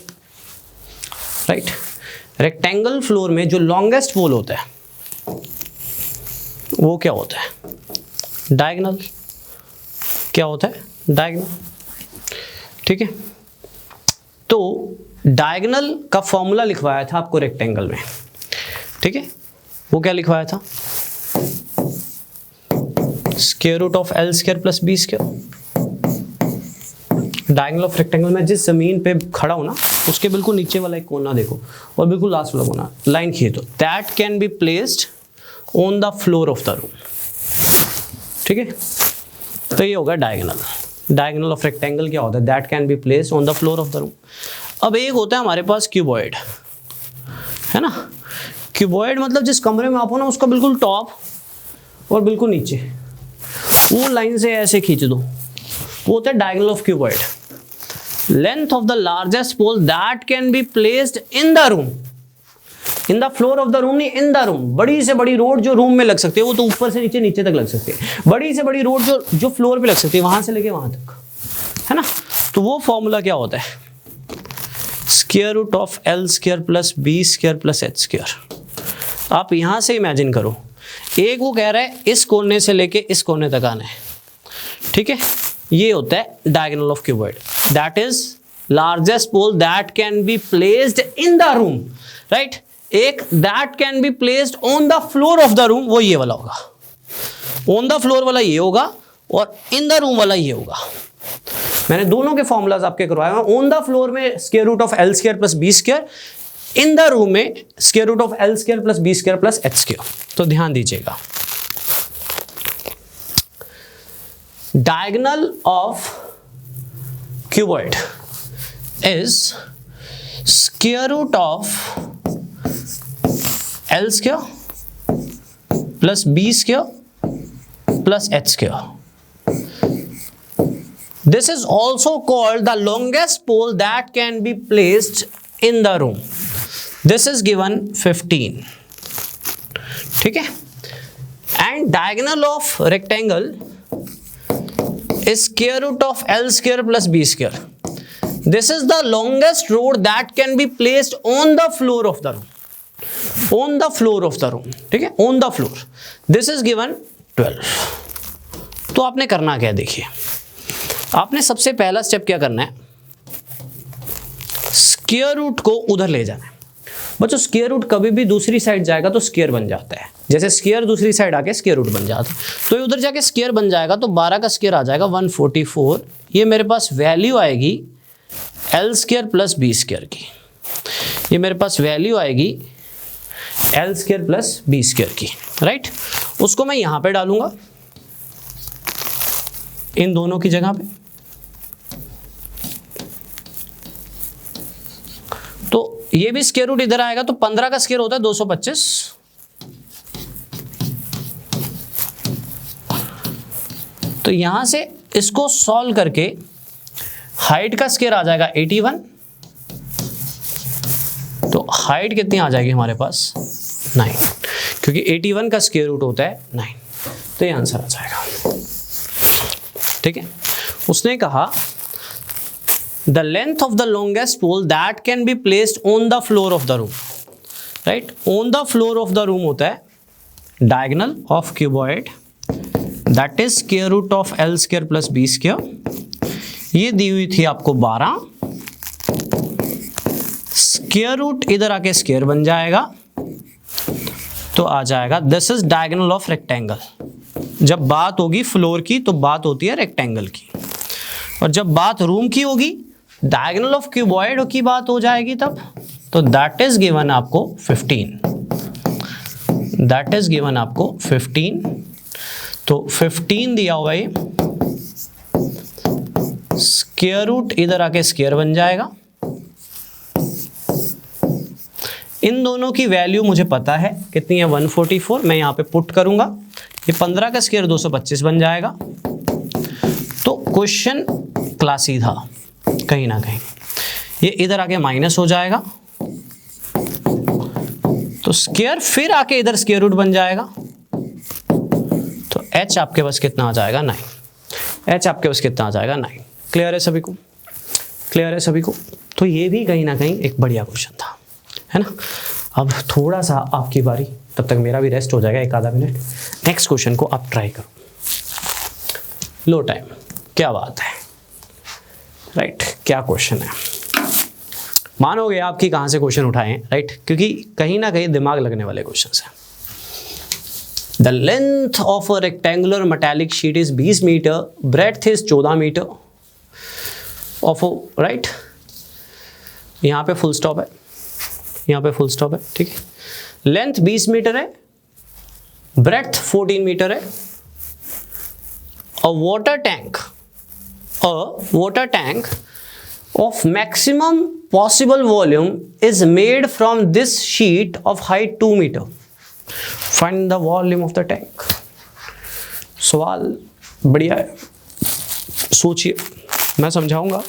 राइट। रेक्टेंगल फ्लोर में जो लॉन्गेस्ट पोल होता है वो क्या होता है? डायगोनल। क्या होता है? डायगोनल, ठीक है। तो डायगोनल का फॉर्मूला लिखवाया था आपको रेक्टेंगल में, ठीक है। वो क्या लिखवाया था? Square root of L square plus B square. Diagonal of rectangle में जिस जमीन पे खड़ा हो ना, उसके बिल्कुल नीचे वाला एक कोना देखो और बिल्कुल लास्ट वाला कोना, लाइन खींचो। That can be placed on the floor of the room, ठीक है। तो ये होगा डायगोनल। डायगोनल ऑफ रेक्टेंगल क्या होता है? That can be placed on the floor of the room. अब एक होता है हमारे पास क्यूबॉइड, है ना। क्यूबॉइड मतलब जिस कमरे में आप हो ना, उसका बिल्कुल टॉप और बिल्कुल नीचे वो लाइन से ऐसे खींच दो, वो होता है diagonal of cuboid. Length of the largest pole that can be placed in the room, in the floor of the room नहीं, इन द रूम। बड़ी से बड़ी रोड जो रूम में लग सकती है वो तो ऊपर से नीचे, नीचे तक लग सकती है। बड़ी से बड़ी रोड जो फ्लोर पे लग सकती है, वहां से लेके वहां तक, है ना। तो वो फॉर्मूला क्या होता है, square root of L square plus B square plus H square. आप यहां से इमेजिन करो, एक वो कह रहा है इस कोने से लेके इस कोने तक आना है, ठीक है। ये होता है diagonal of cuboid, that is largest pole that can be placed in the room, right. एक that can be placed on the floor of the room, वो ये वाला होगा। ऑन द फ्लोर वाला ये होगा और इन द रूम वाला ये होगा। मैंने दोनों के फॉर्मूलाज आपके करवाए हैं। ऑन द फ्लोर में square root of L square plus B square, in the room में square root of L square plus B square plus H square. तो ध्यान दीजिएगा, diagonal of cuboid is square root of L square plus B square plus H square. This is also called the longest pole that can be placed in the room. This is given 15. ठीक है। And diagonal of rectangle is square root of L square plus B square. This is the longest road that can be placed on the floor of the room. On the floor of the room. ठीक है, on the floor. This is given 12. तो आपने करना क्या है, देखिए आपने सबसे पहला स्टेप क्या करना है, स्क्वायर रूट को उधर ले जाना है। बच्चों स्क्वायर रूट कभी भी दूसरी साइड जाएगा तो स्क्वायर बन जाता है, जैसे स्क्वायर दूसरी साइड आके स्क्वायर रूट बन जाता है। तो ये उधर जाके स्क्वायर बन जाएगा, तो 12 का स्क्वायर आ जाएगा 144। ये मेरे पास वैल्यू आएगी L square plus B square की, ये मेरे पास वैल्यू आएगी L square plus B square की, राइट। उसको मैं यहां पे डालूंगा इन दोनों की जगह पे। तो ये भी स्क्वायर रूट इधर आएगा, तो 15 का स्क्वायर होता है 225। तो यहां से इसको सॉल्व करके हाइट का स्क्वायर आ जाएगा 81। तो हाइट कितनी आ जाएगी हमारे पास 9, क्योंकि 81 का स्क्वायर रूट होता है 9। तो ये आंसर आ जाएगा, ठीक है। उसने कहा the length of the longest pole that can be placed on the floor of the room, right. On the floor of the room होता है diagonal of cuboid that is square root of L square plus B square. ये दी हुई थी आपको 12, square root इधर आके square बन जाएगा, तो आ जाएगा this is diagonal of rectangle. जब बात होगी फ्लोर की तो बात होती है रेक्टेंगल की, और जब बात रूम की होगी डायगोनल ऑफ क्यूबॉइड की बात हो जाएगी तब। तो दैट इज गिवन आपको 15, दैट इज गिवन आपको 15। तो 15 दिया हुआ है, स्क्वायर रूट इधर आके स्क्वायर बन जाएगा। इन दोनों की वैल्यू मुझे पता है कितनी है 144, मैं यहाँ पे पुट करूंगा। ये 15 का स्क्वायर 225 बन जाएगा। तो क्वेश्चन क्लासी था कहीं ना कहीं। ये इधर आके माइनस हो जाएगा, तो स्क्वायर फिर आके इधर स्क्वायर रूट बन जाएगा। तो h आपके पास कितना आ जाएगा 9, h आपके पास कितना आ जाएगा 9। क्लियर है सभी को, क्लियर है सभी को। तो ये भी कहीं ना कहीं एक बढ़िया क्वेश्चन था, है ना। अब थोड़ा सा आपकी बारी, तब तक मेरा भी रेस्ट हो जाएगा 1 आधा मिनट। नेक्स्ट क्वेश्चन को आप ट्राई करो। लो टाइम, क्या बात है, राइट। क्या क्वेश्चन है, मानोगे आपकी कहां से क्वेश्चन उठाए हैं, राइट, क्योंकि कहीं ना कहीं दिमाग लगने वाले क्वेश्चन हैं। The length of a rectangular metallic sheet is 20 metre, breadth is 14 metre of, right. यहाँ पे फुल स्टॉप है, यहाँ पे फुल स्टॉप है, ठीक है। लेंथ 20 मीटर है, ब्रेड्थ 14 मीटर है। अ water tank of maximum possible volume is made from this sheet of height 2 meter. Find the volume of the tank. सवाल बढ़िया है, सोचिए, मैं समझाऊंगा।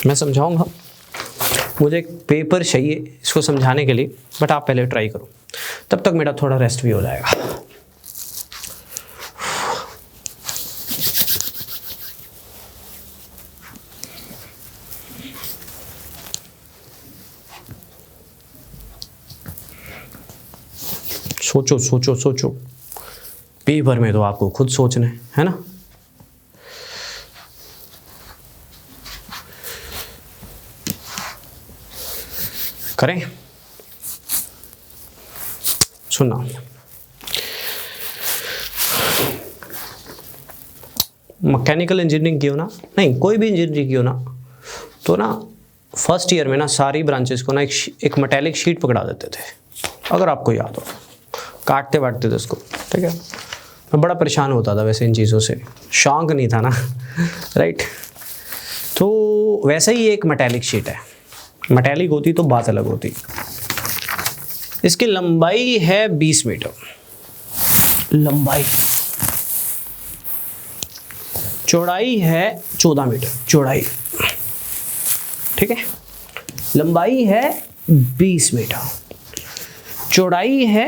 मैं समझाऊंगा, मुझे एक पेपर चाहिए इसको समझाने के लिए, बट आप पहले ट्राई करो, तब तक मेरा थोड़ा रेस्ट भी हो जाएगा। सोचो सोचो सोचो, पेपर में तो आपको खुद सोचना है ना। करें, सुनना, मैकेनिकल इंजीनियरिंग की हो ना, नहीं कोई भी इंजीनियरिंग की हो ना, तो ना फर्स्ट ईयर में ना सारी ब्रांचेस को ना एक मेटेलिक शीट पकड़ा देते थे, अगर आपको याद हो, काटते बांटते थे उसको, ठीक है। मैं बड़ा परेशान होता था वैसे इन चीज़ों से, शौक नहीं था ना राइट। तो वैसे ही एक मेटेलिक शीट है, मेटेलिक होती तो बात अलग होती। इसकी लंबाई है 20 मीटर, लंबाई, चौड़ाई है 14 मीटर, चौड़ाई, ठीक है। लंबाई है 20 मीटर, चौड़ाई है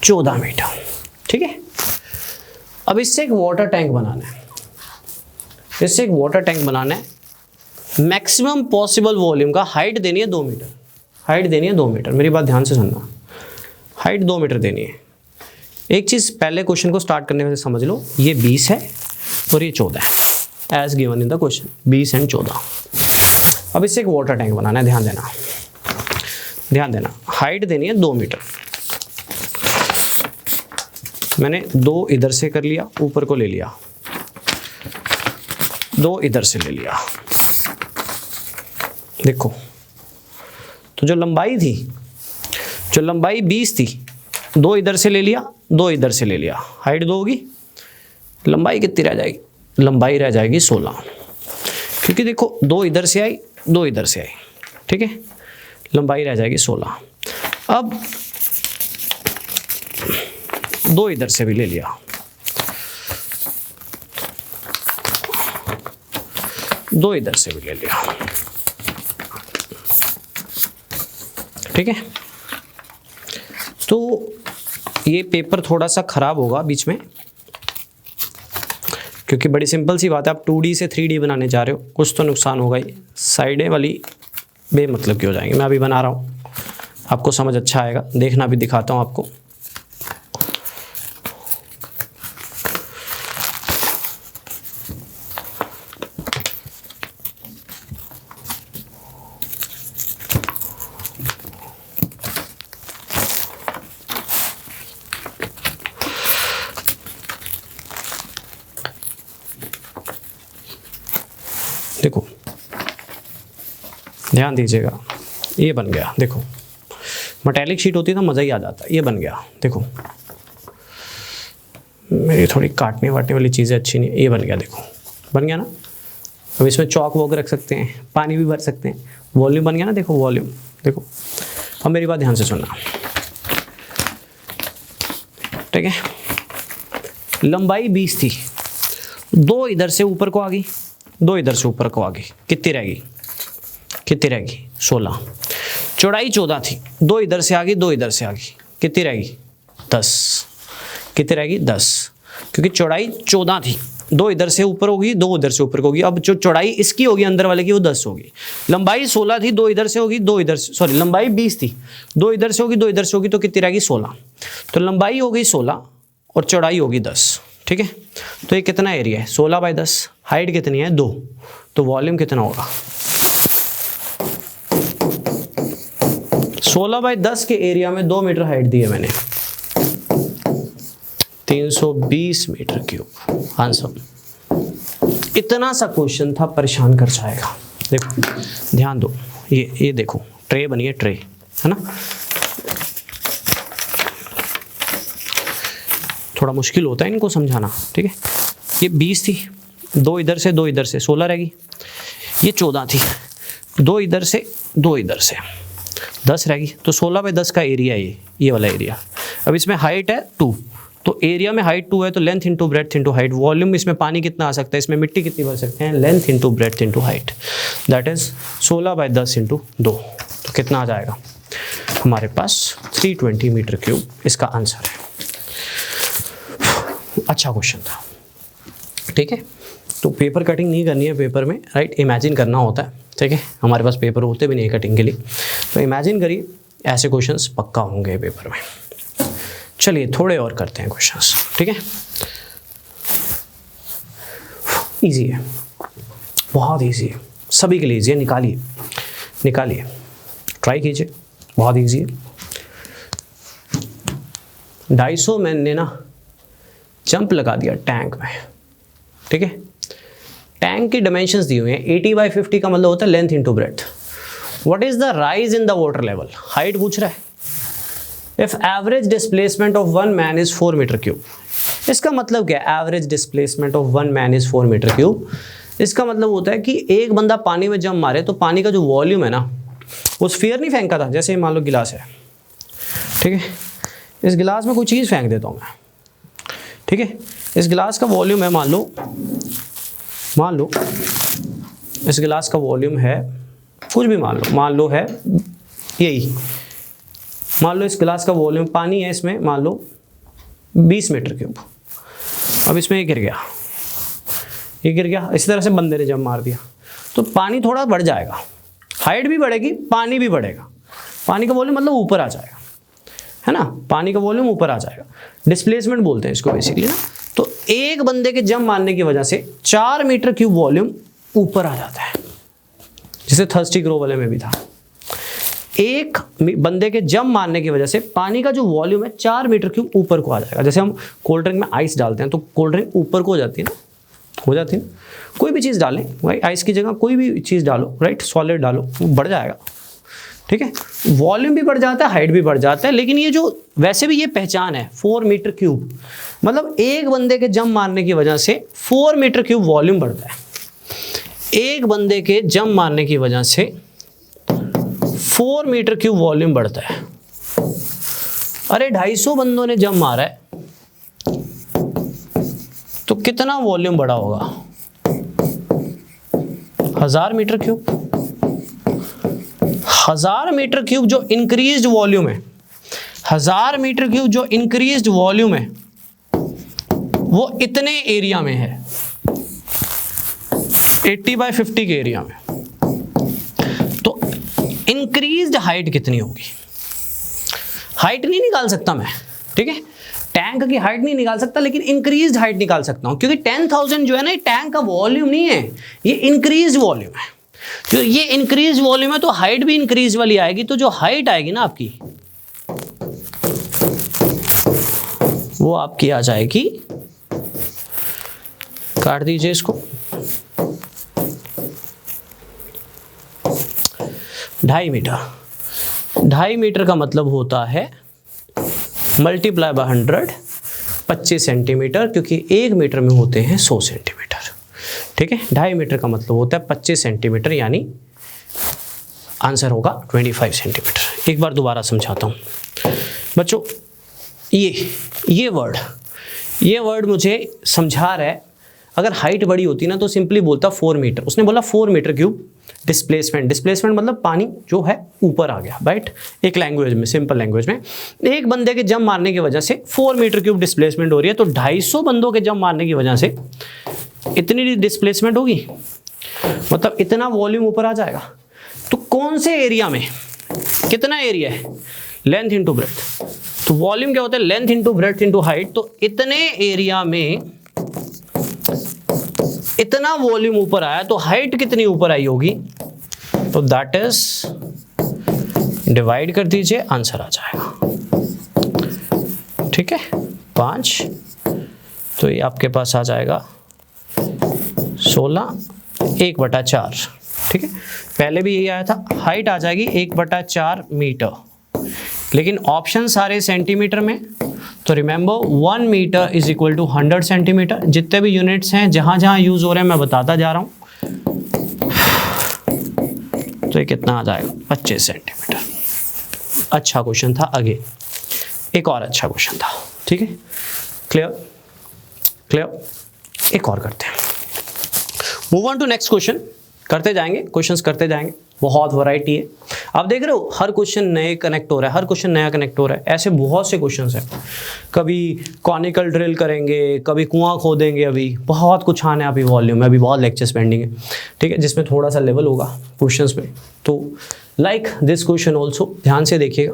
14 मीटर, ठीक है। अब इससे एक वाटर टैंक बनाना है, इससे एक वाटर टैंक बनाना है, मैक्सिमम पॉसिबल वॉल्यूम का हाइट देनी है 2 मीटर, हाइट देनी है 2 मीटर, मेरी बात ध्यान से सुनना, हाइट 2 मीटर देनी है। एक चीज़ पहले क्वेश्चन को स्टार्ट करने में समझ लो, ये 20 है और ये 14 है, as given in the question, 20 and 14। अब इससे एक वाटर टैंक बनाना है, ध्यान देना, ध्यान देना, हाइट देनी है 2 मीटर। मैंने 2 इधर से कर लिया, ऊपर को ले लिया, 2 इधर से ले लिया, देखो। तो जो लंबाई थी, जो लंबाई 20 थी, 2 इधर से ले लिया, 2 इधर से ले लिया, हाइट 2 होगी, लंबाई कितनी रह जाएगी? लंबाई रह जाएगी 16, क्योंकि देखो 2 इधर से आई, 2 इधर से आई, ठीक है, लंबाई रह जाएगी 16। अब 2 इधर से भी ले लिया, 2 इधर से भी ले लिया, ठीक है। तो ये पेपर थोड़ा सा खराब होगा बीच में, क्योंकि बड़ी सिंपल सी बात है, आप 2D से 3D बनाने जा रहे हो, कुछ तो नुकसान होगा ही, साइडें वाली बेमतलब की हो जाएंगी। मैं अभी बना रहा हूँ, आपको समझ अच्छा आएगा, देखना भी दिखाता हूँ आपको। देखो ध्यान दीजिएगा, ये बन गया, देखो मेटेलिक शीट होती है तो मज़ा ही आ जाता है, ये बन गया, देखो मेरी थोड़ी काटने वाटने वाली चीज़ें अच्छी नहीं, ये बन गया, देखो बन गया ना। अब इसमें चौक वॉक रख सकते हैं, पानी भी भर सकते हैं, वॉल्यूम बन गया ना, देखो वॉल्यूम, देखो। अब मेरी बात ध्यान से सुनना, ठीक है। लंबाई 20 थी, 2 इधर से ऊपर को आ गई, 2 इधर से ऊपर को आ गई, कितनी रहेगी? कितनी रहेगी? 16। चौड़ाई 14 थी, 2 इधर से आ गई, 2 इधर से आ गई, कितनी रहेगी? 10। कितनी रहेगी? 10, क्योंकि चौड़ाई 14 थी, 2 इधर से ऊपर होगी, 2 उधर से ऊपर होगी। अब जो चौड़ाई इसकी होगी अंदर वाले की, वो 10 होगी। लंबाई 16 थी, 2 इधर से होगी, 2 इधर से, सॉरी लंबाई 20 थी, 2 इधर से होगी, 2 इधर से होगी, तो कितनी रहेगी? 16। तो लंबाई हो गई 16 और चौड़ाई होगी 10, ठीक है। तो ये कितना एरिया है? 16/10। हाइट कितनी है? 2। तो वॉल्यूम कितना होगा? 16/10 के एरिया में 2 मीटर हाइट दी है मैंने, 320 मीटर क्यूब आंसर। इतना सा क्वेश्चन था, परेशान कर जाएगा। देखो ध्यान दो, ये देखो ट्रे बनी है, ट्रे है ना, थोड़ा मुश्किल होता है इनको समझाना, ठीक है। ये 20 थी, 2 इधर से 2 इधर से, 16 रहेगी। ये 14 थी, 2 इधर से 2 इधर से, 10 रहेगी। तो 16/10 का एरिया ये वाला एरिया। अब इसमें हाइट है 2, तो एरिया में हाइट 2 है तो length into breadth into height, volume इसमें पानी कितना आ सकता है, इसमें मिट्टी कितनी भर सकते हैं, length into breadth into height, that is 16/10 into 2। तो कितना आ जाएगा हमारे पास 320 मीटर क्यूब इसका आंसर है। अच्छा क्वेश्चन था, ठीक है। तो पेपर कटिंग नहीं करनी है पेपर में, राइट, इमेजिन करना होता है, ठीक है। हमारे पास पेपर होते भी नहीं है कटिंग के लिए, तो इमेजिन करिए ऐसे क्वेश्चंस पक्का होंगे पेपर में। चलिए थोड़े और करते हैं क्वेश्चंस, ठीक है। इजी है, बहुत इजी है, सभी के लिए इजी है, निकालिए निकालिए, ट्राई कीजिए, बहुत इजी है। 250 मैंने ना जंप लगा दिया टैंक में, ठीक है। टैंक की डायमेंशंस दी हुई हैं, 80/50 का मतलब होता है length into breadth. What is the rise in the water level, height पूछ रहा है। If average displacement of 1 man is 4 metre cube, इसका मतलब क्या है, average displacement of 1 man is 4 metre cube. इसका मतलब होता है कि एक बंदा पानी में जंप मारे तो पानी का जो वॉल्यूम है ना, वो स्फीयर नहीं फेंका था, जैसे मान लो गिलास है, ठीक है। इस गिलास में कोई चीज़ फेंक देता हूँ मैं, ठीक है। इस गिलास का वॉल्यूम है, मान लो इस गिलास का वॉल्यूम है, कुछ भी मान लो है यही, मान लो इस गिलास का वॉल्यूम, पानी है इसमें मान लो 20 मीटर क्यूब। अब इसमें ये गिर गया, इसी तरह से बंदे ने जंप मार दिया तो पानी थोड़ा बढ़ जाएगा, हाइट भी बढ़ेगी, पानी भी बढ़ेगा, पानी का वॉल्यूम मतलब ऊपर आ जाएगा, है ना, पानी का वॉल्यूम ऊपर आ जाएगा, डिस्प्लेसमेंट बोलते हैं इसको बेसिकली ना। तो एक बंदे के जंप मारने की वजह से 4 मीटर क्यूब वॉल्यूम ऊपर आ जाता है, जिसे थर्स्टी ग्रो वाले में भी था। एक बंदे के जंप मारने की वजह से पानी का जो वॉल्यूम है 4 मीटर क्यूब ऊपर को आ जाएगा। जैसे हम कोल्ड ड्रिंक में आइस डालते हैं तो कोल्ड ड्रिंक ऊपर को हो जाती है ना, कोई भी चीज़ डालें भाई, आइस की जगह कोई भी चीज़ डालो, राइट, सॉलिड डालो, वो बढ़ जाएगा, ठीक है। वॉल्यूम भी बढ़ जाता है, हाइट भी बढ़ जाता है, लेकिन ये जो वैसे भी ये पहचान है 4 मीटर क्यूब, मतलब एक बंदे के जंप मारने की वजह से 4 मीटर क्यूब वॉल्यूम बढ़ता है। एक बंदे के जंप मारने की वजह से 4 मीटर क्यूब वॉल्यूम बढ़ता है। अरे 250 बंदों ने जंप मारा है तो कितना वॉल्यूम बढ़ा होगा, 1000 मीटर क्यूब। 1000 मीटर क्यूब जो इंक्रीज्ड वॉल्यूम है, 1000 मीटर क्यूब जो इंक्रीज्ड वॉल्यूम है, वो इतने एरिया में है, 80/50 के एरिया में। तो इंक्रीज्ड हाइट कितनी होगी, हाइट नहीं निकाल सकता मैं, ठीक है, टैंक की हाइट नहीं निकाल सकता, लेकिन इंक्रीज्ड हाइट निकाल सकता हूं, क्योंकि 10,000 जो है ना, ये टैंक का वॉल्यूम नहीं है, ये इंक्रीज्ड वॉल्यूम है। तो ये इंक्रीज वॉल्यूम है तो हाइट भी इंक्रीज वाली आएगी, तो जो हाइट आएगी ना आपकी, वो आपकी आ जाएगी, काट दीजिए इसको, 2.5 मीटर। 2.5 मीटर का मतलब होता है मल्टीप्लाई बाय 100, 25 सेंटीमीटर, क्योंकि 1 मीटर में होते हैं 100 सेंटीमीटर, ठीक है। 2.5 मीटर का मतलब होता है 25 सेंटीमीटर, यानी आंसर होगा 25 सेंटीमीटर। एक बार दोबारा समझाता हूँ बच्चों, ये वर्ड मुझे समझा रहा है। अगर हाइट बड़ी होती ना तो सिंपली बोलता 4 मीटर, उसने बोला 4 मीटर क्यूब डिस्प्लेसमेंट मतलब पानी जो है ऊपर आ गया, राइट। एक लैंग्वेज में, सिंपल लैंग्वेज में, एक बंदे के जंप मारने की वजह से 4 मीटर क्यूब डिस्प्लेसमेंट हो रही है, तो 250 बंदों के जंप मारने की वजह से इतनी डिस्प्लेसमेंट होगी, मतलब इतना वॉल्यूम ऊपर आ जाएगा। तो कौन से एरिया में कितना एरिया है, लेंथ इंटू ब्रेड्थ। तो वॉल्यूम क्या होता है, length into breadth into height. तो इतने एरिया में इतना वॉल्यूम ऊपर आया तो हाइट कितनी ऊपर आई होगी, तो दैट इज, डिवाइड कर दीजिए, आंसर आ जाएगा, ठीक है, 5। तो ये आपके पास आ जाएगा 16, 1/4, ठीक है। पहले भी यही आया था, हाइट आ जाएगी 1/4 मीटर, लेकिन ऑप्शन सारे सेंटीमीटर में। तो remember 1 metre is equal to 100 centimetre. जितने भी यूनिट्स हैं जहां जहां यूज हो रहे हैं मैं बताता जा रहा हूं। तो ये कितना आ जाएगा, 25 सेंटीमीटर। अच्छा क्वेश्चन था। आगे एक और अच्छा क्वेश्चन था, ठीक है। Clear clear. एक और करते हैं, move on to next question. करते जाएंगे, क्वेश्चंस करते जाएंगे, बहुत वैरायटी है। आप देख रहे हो हर क्वेश्चन नए कनेक्ट हो रहा है, हर क्वेश्चन नया कनेक्ट हो रहा है। ऐसे बहुत से क्वेश्चंस हैं, कभी कॉनिकल ड्रिल करेंगे, कभी कुआं खोदेंगे, अभी बहुत कुछ आना है। अभी वॉल्यूम में अभी बहुत लेक्चर्स पेंडिंग है, ठीक है, जिसमें थोड़ा सा लेवल होगा क्वेश्चंस में। तो लाइक दिस क्वेश्चन ऑल्सो, ध्यान से देखिएगा।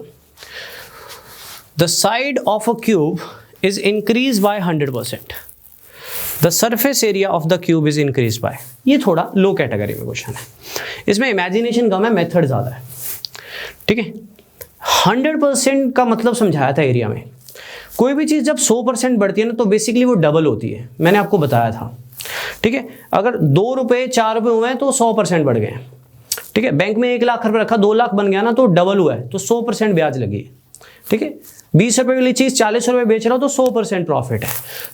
The side of a cube is increase by 100%, the surface area of the cube is increase by. ये थोड़ा लो कैटेगरी में क्वेश्चन है, इसमें इमेजिनेशन कम है, मेथड ज़्यादा है, ठीक है। 100% का मतलब समझाया था एरिया में। कोई भी चीज़ जब 100% बढ़ती है ना तो बेसिकली वो डबल होती है, मैंने आपको बताया था, ठीक है। अगर 2 रुपये 4 रुपये हुए हैं तो 100% बढ़ गए, ठीक है। बैंक में 1 लाख रुपये रखा, 2 लाख बन गया ना तो डबल हुआ है, तो 100% ब्याज लगी है, ठीक है। 20 रुपये वाली चीज़ 40 रुपये बेच रहा हो तो 100% प्रॉफिट है।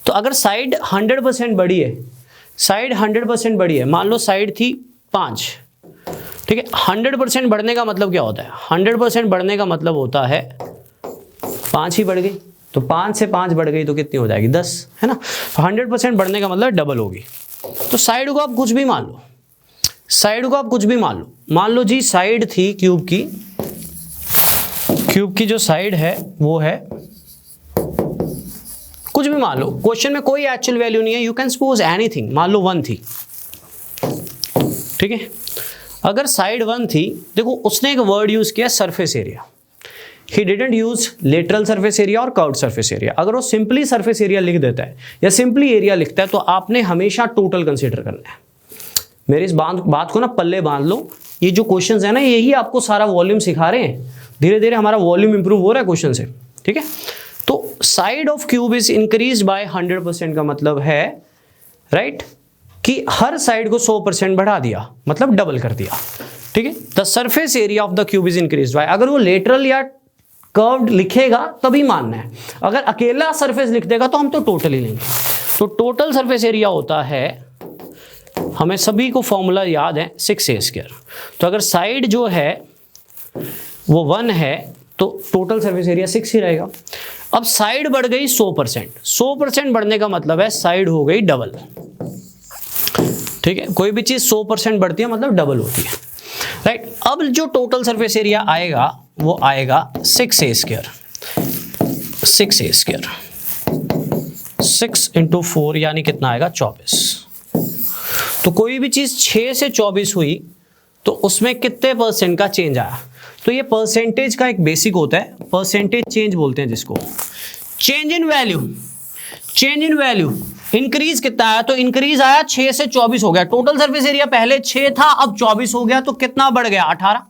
तो अगर साइड 100% बढ़ी है, साइड 100% बढ़ी है, मान लो साइड थी 5, ठीक है। 100% बढ़ने का मतलब क्या होता है? 100% बढ़ने का मतलब होता है 5 ही बढ़ गई, तो 5 से 5 बढ़ गई तो कितनी हो जाएगी? 10, है ना। 100% बढ़ने का मतलब डबल होगी। तो साइड को आप कुछ भी मान लो, साइड को आप कुछ भी मान लो। मान लो जी साइड थी क्यूब की, क्यूब की जो साइड है वो है, कुछ भी मान लो, क्वेश्चन में कोई एक्चुअल वैल्यू नहीं है, यू कैन सपोज एनीथिंग। मान लो 1 थी, ठीक है। अगर साइड 1 थी, देखो उसने एक वर्ड यूज किया surface area, he didn't use lateral surface area और कर्व्ड सरफेस एरिया। अगर वो सिंपली सरफेस एरिया लिख देता है या सिंपली एरिया लिखता है तो आपने हमेशा टोटल कंसीडर करना है। मेरी इस बात को ना पल्ले बांध लो, ये जो क्वेश्चंस है ना यही आपको सारा वॉल्यूम सिखा रहे हैं। धीरे धीरे हमारा वॉल्यूम इंप्रूव हो रहा है क्वेश्चन से, ठीक है। तो side of cube is increase by 100% का मतलब है, राइट, कि हर साइड को 100% बढ़ा दिया, मतलब डबल कर दिया, ठीक है। The surface area of the cube is increase by, अगर वो लेटरल या कर्व्ड लिखेगा तभी मानना है, अगर अकेला सरफेस लिख देगा तो हम तो टोटल ही लेंगे। तो टोटल सरफेस एरिया होता है, हमें सभी को फॉर्मूला याद है, 6a²। तो अगर साइड जो है वो 1 है तो टोटल सरफेस एरिया 6 ही रहेगा। अब साइड बढ़ गई 100%, 100% बढ़ने का मतलब है साइड हो गई डबल, ठीक है। कोई भी चीज 100% बढ़ती है मतलब डबल होती है, राइट। अब जो टोटल सरफेस एरिया आएगा वो आएगा 6a², 6a², 6 × 4 यानी कितना आएगा? 24। तो कोई भी चीज 6 से 24 हुई तो उसमें कितने % का चेंज आया? तो ये परसेंटेज का एक बेसिक होता है, परसेंटेज चेंज बोलते हैं जिसको। Change in value, change in value, increase कितना आया? तो इंक्रीज आया 6 से 24 हो गया। टोटल सरफेस एरिया पहले 6 था, अब 24 हो गया, तो कितना बढ़ गया? 18।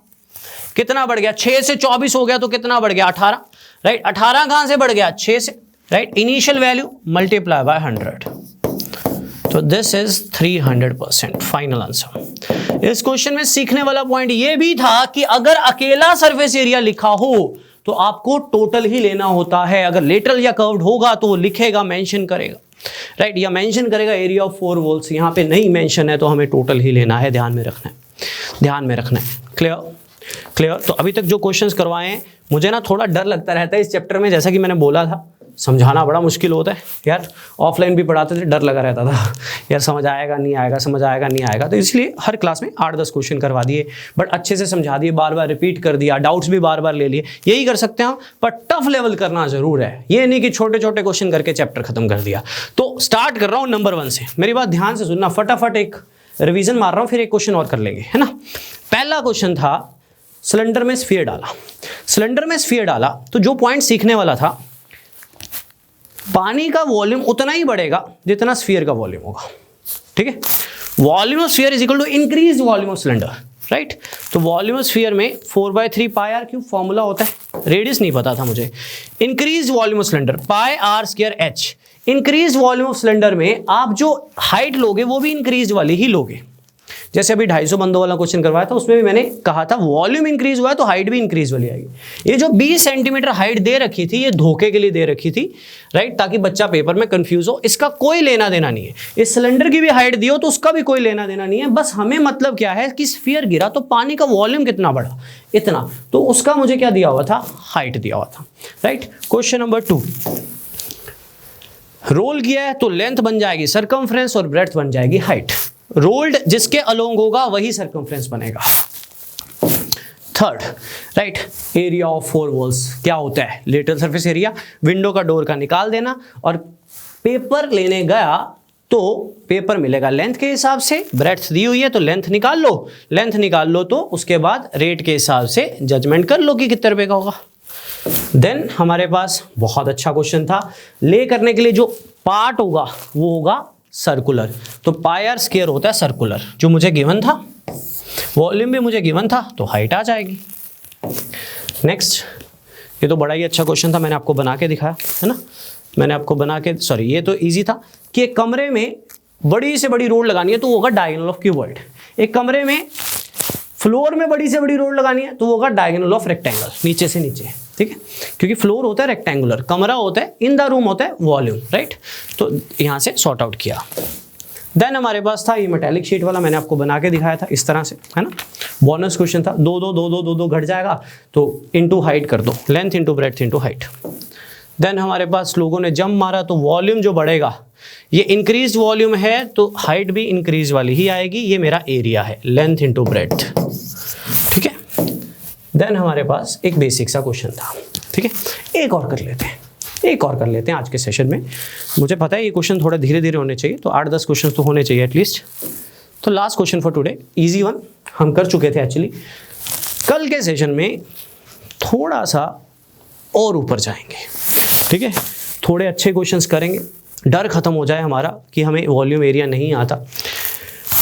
कितना बढ़ गया? 6 से 24 हो गया तो कितना बढ़ गया? 18, राइट। 18 कहां से बढ़ गया? 6 से, right. Initial value multiply by 100, तो दिस इज 300%। Final answer. इस क्वेश्चन में सीखने वाला पॉइंट ये भी था कि अगर अकेला सरफेस एरिया लिखा हो तो आपको टोटल ही लेना होता है। अगर लेटरल या कर्व्ड होगा तो वो लिखेगा, मेंशन करेगा, राइट, या मेंशन करेगा एरिया ऑफ 4 वॉल्स। यहाँ पे नहीं मेंशन है तो हमें टोटल ही लेना है, ध्यान में रखना है, ध्यान में रखना है। Clear clear. तो अभी तक जो क्वेश्चंस करवाए हैं, मुझे ना थोड़ा डर लगता रहता है इस चैप्टर में, जैसा कि मैंने बोला था समझाना बड़ा मुश्किल होता है यार। ऑफलाइन भी पढ़ाते थे, डर लगा रहता था यार, समझ आएगा नहीं आएगा, समझ आएगा नहीं आएगा। तो इसलिए हर क्लास में 8-10 क्वेश्चन करवा दिए, बट अच्छे से समझा दिए, बार बार रिपीट कर दिया, डाउट्स भी बार बार ले लिए। यही कर सकते हैं हम, पर टफ लेवल करना जरूर है। ये नहीं कि छोटे छोटे क्वेश्चन करके चैप्टर खत्म कर दिया। तो स्टार्ट कर रहा हूँ नंबर 1 से, मेरी बात ध्यान से सुनना, फटाफट एक रिविजन मार रहा हूँ, फिर एक क्वेश्चन और कर लेंगे, है ना। पहला क्वेश्चन था, सिलेंडर में स्फीयर डाला। सिलेंडर में स्फीयर डाला तो जो पॉइंट सीखने वाला था, पानी का वॉल्यूम उतना ही बढ़ेगा जितना स्फीयर का वॉल्यूम होगा, ठीक है। Volume of sphere is equal to increase volume of cylinder, right. तो वॉल्यूम ऑफ स्फीयर में 4/3 πr³ फॉर्मूला होता है, रेडियस नहीं पता था मुझे। Increase volume of cylinder πr²h। Increase volume of cylinder में आप जो हाइट लोगे वो भी इंक्रीज वाली ही लोगे। जैसे अभी 250 बंदों वाला क्वेश्चन करवाया था, उसमें भी मैंने कहा था वॉल्यूम इंक्रीज हुआ है तो हाइट भी इंक्रीज वाली आएगी। ये जो 20 सेंटीमीटर हाइट दे रखी थी, ये धोखे के लिए दे रखी थी, राइट, ताकि बच्चा पेपर में कंफ्यूज हो। इसका कोई लेना देना नहीं है। इस सिलेंडर की भी हाइट दी हो तो उसका भी कोई लेना देना नहीं है। बस हमें मतलब क्या है कि स्फीयर गिरा तो पानी का वॉल्यूम कितना बढ़ा, इतना, तो उसका मुझे क्या दिया हुआ था? हाइट दिया हुआ था, राइट। क्वेश्चन नंबर 2, रोल किया है तो लेंथ बन जाएगी सर्कमफ्रेंस और ब्रेड्थ बन जाएगी हाइट। रोल्ड जिसके अलोंग होगा वही सर्कमफ्रेंस बनेगा। Third, right, area of four walls क्या होता है? लेटरल सरफेस एरिया, विंडो का डोर का निकाल देना, और पेपर लेने गया तो पेपर मिलेगा लेंथ के हिसाब से, ब्रेड्थ दी हुई है तो लेंथ निकाल लो, लेंथ निकाल लो तो उसके बाद रेट के हिसाब से जजमेंट कर लो कि कितने रुपए का होगा। देन हमारे पास बहुत अच्छा क्वेश्चन था, ले करने के लिए जो पार्ट होगा वो होगा सर्कुलर, तो पाई आर स्क्वायर होता है सर्कुलर, जो मुझे गिवन था, वॉल्यूम भी मुझे गिवन था तो हाइट आ जाएगी। नेक्स्ट, ये तो बड़ा ही अच्छा क्वेश्चन था, मैंने आपको बना के दिखाया है ना, मैंने आपको बना के, सॉरी ये तो इजी था कि एक कमरे में बड़ी से बड़ी रोड लगानी है तो वो होगा डायगोनल ऑफ क्यूबॉइड, एक कमरे में फ्लोर में बड़ी से बड़ी रोड लगानी है तो वो होगा डायगोनल ऑफ रेक्टेंगल, नीचे से नीचे, ठीक है, क्योंकि फ्लोर होता है रेक्टेंगुलर, कमरा होता है, इन द रूम होता है वॉल्यूम, राइट, तो यहाँ से सॉर्ट आउट किया। देन हमारे पास था ये मेटेलिक शीट वाला, मैंने आपको बना के दिखाया था इस तरह से, है ना, बोनस क्वेश्चन था, दो दो दो दो दो दो घट जाएगा तो इनटू हाइट कर दो, length into breadth into height. Then हमारे पास लोगों ने जंप मारा तो वॉल्यूम जो बढ़ेगा, ये इंक्रीज वॉल्यूम है तो हाइट भी इंक्रीज वाली ही आएगी, ये मेरा एरिया है, लेंथ इनटू ब्रेड्थ, ठीक है। देन हमारे पास एक बेसिक सा क्वेश्चन था, ठीक है, एक और कर लेते हैं, एक और कर लेते हैं आज के सेशन में। मुझे पता है ये क्वेश्चन थोड़ा धीरे धीरे होने चाहिए, तो 8-10 क्वेश्चन तो होने चाहिए एटलीस्ट। तो last question for today, easy one, हम कर चुके थे एक्चुअली। कल के सेशन में थोड़ा सा और ऊपर जाएंगे, ठीक है, थोड़े अच्छे क्वेश्चंस करेंगे, डर खत्म हो जाए हमारा कि हमें वॉल्यूम एरिया नहीं आता।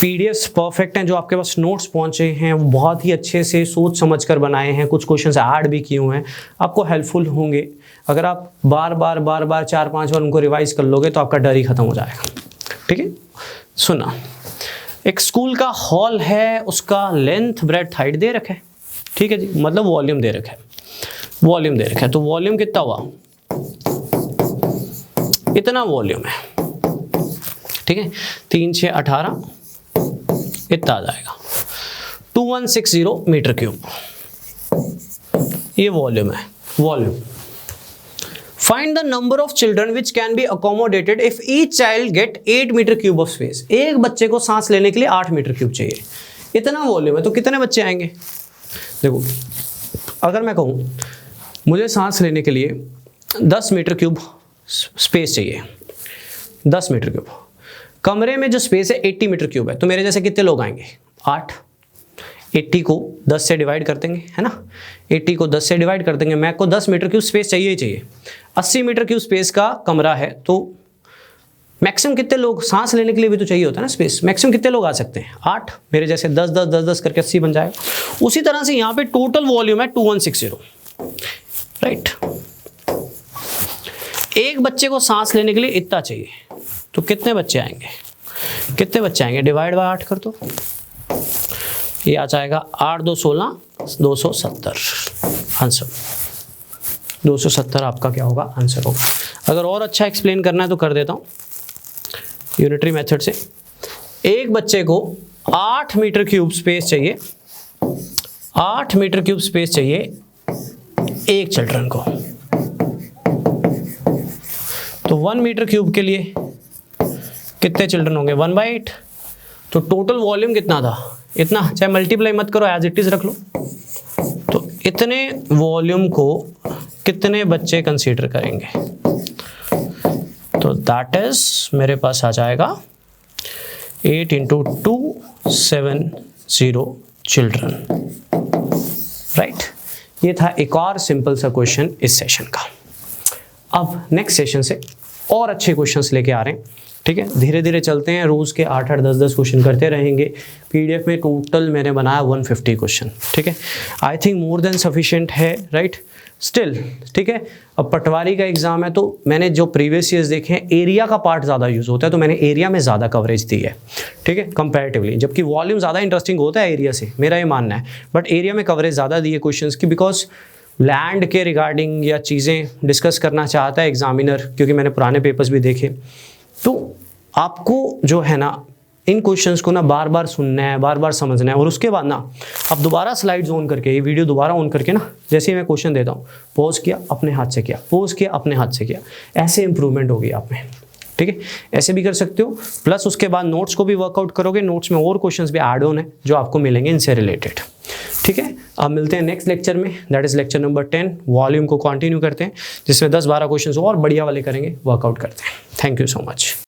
पीडीएफ्स परफेक्ट हैं, जो आपके पास नोट्स पहुंचे हैं वो बहुत ही अच्छे से सोच समझ कर बनाए हैं, कुछ क्वेश्चंस ऐड भी किए हुए हैं, आपको हेल्पफुल होंगे। अगर आप बार बार 4-5 बार उनको रिवाइज कर लोगे तो आपका डर ही खत्म हो जाएगा, ठीक है। सुना, एक स्कूल का हॉल है, उसका लेंथ ब्रेड्थ हाइट दे रखा है, ठीक है जी, मतलब वॉल्यूम दे रखा है, वॉल्यूम दे रखा है, तो वॉल्यूम कितना हुआ, इतना वॉल्यूम है, ठीक है, 3 6 18 इतना आ जाएगा, 2160 मीटर क्यूब, ये वॉल्यूम है, volume. Find the number of children which can be accommodated if each child get 8 metre cube of space. एक बच्चे को सांस लेने के लिए 8 मीटर क्यूब चाहिए, इतना वॉल्यूम है, तो कितने बच्चे आएंगे? देखो, अगर मैं कहूँ मुझे सांस लेने के लिए 10 मीटर क्यूब स्पेस चाहिए, 10 मीटर क्यूब, कमरे में जो स्पेस है 80 मीटर क्यूब है, तो मेरे जैसे कितने लोग आएंगे? 8। 80 को 10 से डिवाइड कर देंगे, है ना, 80 को 10 से डिवाइड कर देंगे, मैं को 10 मीटर क्यूब स्पेस चाहिए ही चाहिए। 80 मीटर क्यूब स्पेस का कमरा है, तो मैक्सिमम कितने लोग सांस लेने के लिए भी तो चाहिए होता है ना स्पेस, मैक्सिमम कितने लोग आ सकते हैं? 8, मेरे जैसे 10 10 10 10 करके 80 बन जाएगा। उसी तरह से यहाँ पे टोटल वॉल्यूम है 2160, राइट। एक बच्चे को सांस लेने के लिए इतना चाहिए, तो कितने बच्चे आएंगे? कितने बच्चे आएंगे? डिवाइड बाय 8 कर दो, ये आ जाएगा 8 2 16 270 आंसर। 270 आपका क्या होगा? आंसर होगा। अगर और अच्छा एक्सप्लेन करना है तो कर देता हूँ यूनिटरी मेथड से। एक बच्चे को 8 मीटर क्यूब स्पेस चाहिए, 8 मीटर क्यूब स्पेस चाहिए एक चिल्ड्रन को, तो 1 मीटर क्यूब के लिए कितने चिल्ड्रन होंगे? 1/8। तो टोटल वॉल्यूम कितना था? इतना, चाहे मल्टीप्लाई मत करो, एज इट इज रख लो। तो इतने वॉल्यूम को कितने बच्चे कंसीडर करेंगे? तो दैट इज मेरे पास आ जाएगा 8 × 2 70 चिल्ड्रन, राइट। ये था एक और सिंपल सा क्वेश्चन इस सेशन का। अब नेक्स्ट सेशन से और अच्छे क्वेश्चंस लेके आ रहे हैं, ठीक है। धीरे धीरे चलते हैं, रोज़ के 8-8 10-10 क्वेश्चन करते रहेंगे। पीडीएफ में टोटल मैंने बनाया 150 क्वेश्चन, ठीक है। I think more than sufficient है, राइट, स्टिल, ठीक है। अब पटवारी का एग्जाम है तो मैंने जो प्रीवियस ईयर्स देखे हैं एरिया का पार्ट ज़्यादा यूज़ होता है, तो मैंने एरिया में ज़्यादा कवरेज दी है, ठीक है, कंपैरेटिवली। जबकि वॉल्यूम ज़्यादा इंटरेस्टिंग होता है एरिया से, मेरा ये मानना है, बट एरिया में कवरेज ज़्यादा दी है क्वेश्चंस की, बिकॉज लैंड के रिगार्डिंग या चीज़ें डिस्कस करना चाहता है एग्जामिनर, क्योंकि मैंने पुराने पेपर्स भी देखे। तो आपको जो है ना इन क्वेश्चंस को ना बार बार सुनना है, बार बार समझना है, और उसके बाद ना आप दोबारा स्लाइड्स ऑन करके, ये वीडियो दोबारा ऑन करके ना, जैसे ही मैं क्वेश्चन देता हूँ, पॉज किया, अपने हाथ से किया, पॉज किया, अपने हाथ से किया, ऐसे इंप्रूवमेंट होगी आप में, ठीक है, ऐसे भी कर सकते हो। प्लस उसके बाद नोट्स को भी वर्कआउट करोगे, नोट्स में और क्वेश्चंस भी ऐड ऑन है जो आपको मिलेंगे इनसे रिलेटेड। ठीक है, अब मिलते हैं नेक्स्ट लेक्चर में, that is lecture number 10। Volume को कंटिन्यू करते हैं जिसमें 10-12 क्वेश्चंस और बढ़िया वाले करेंगे, वर्कआउट करते हैं। Thank you so much.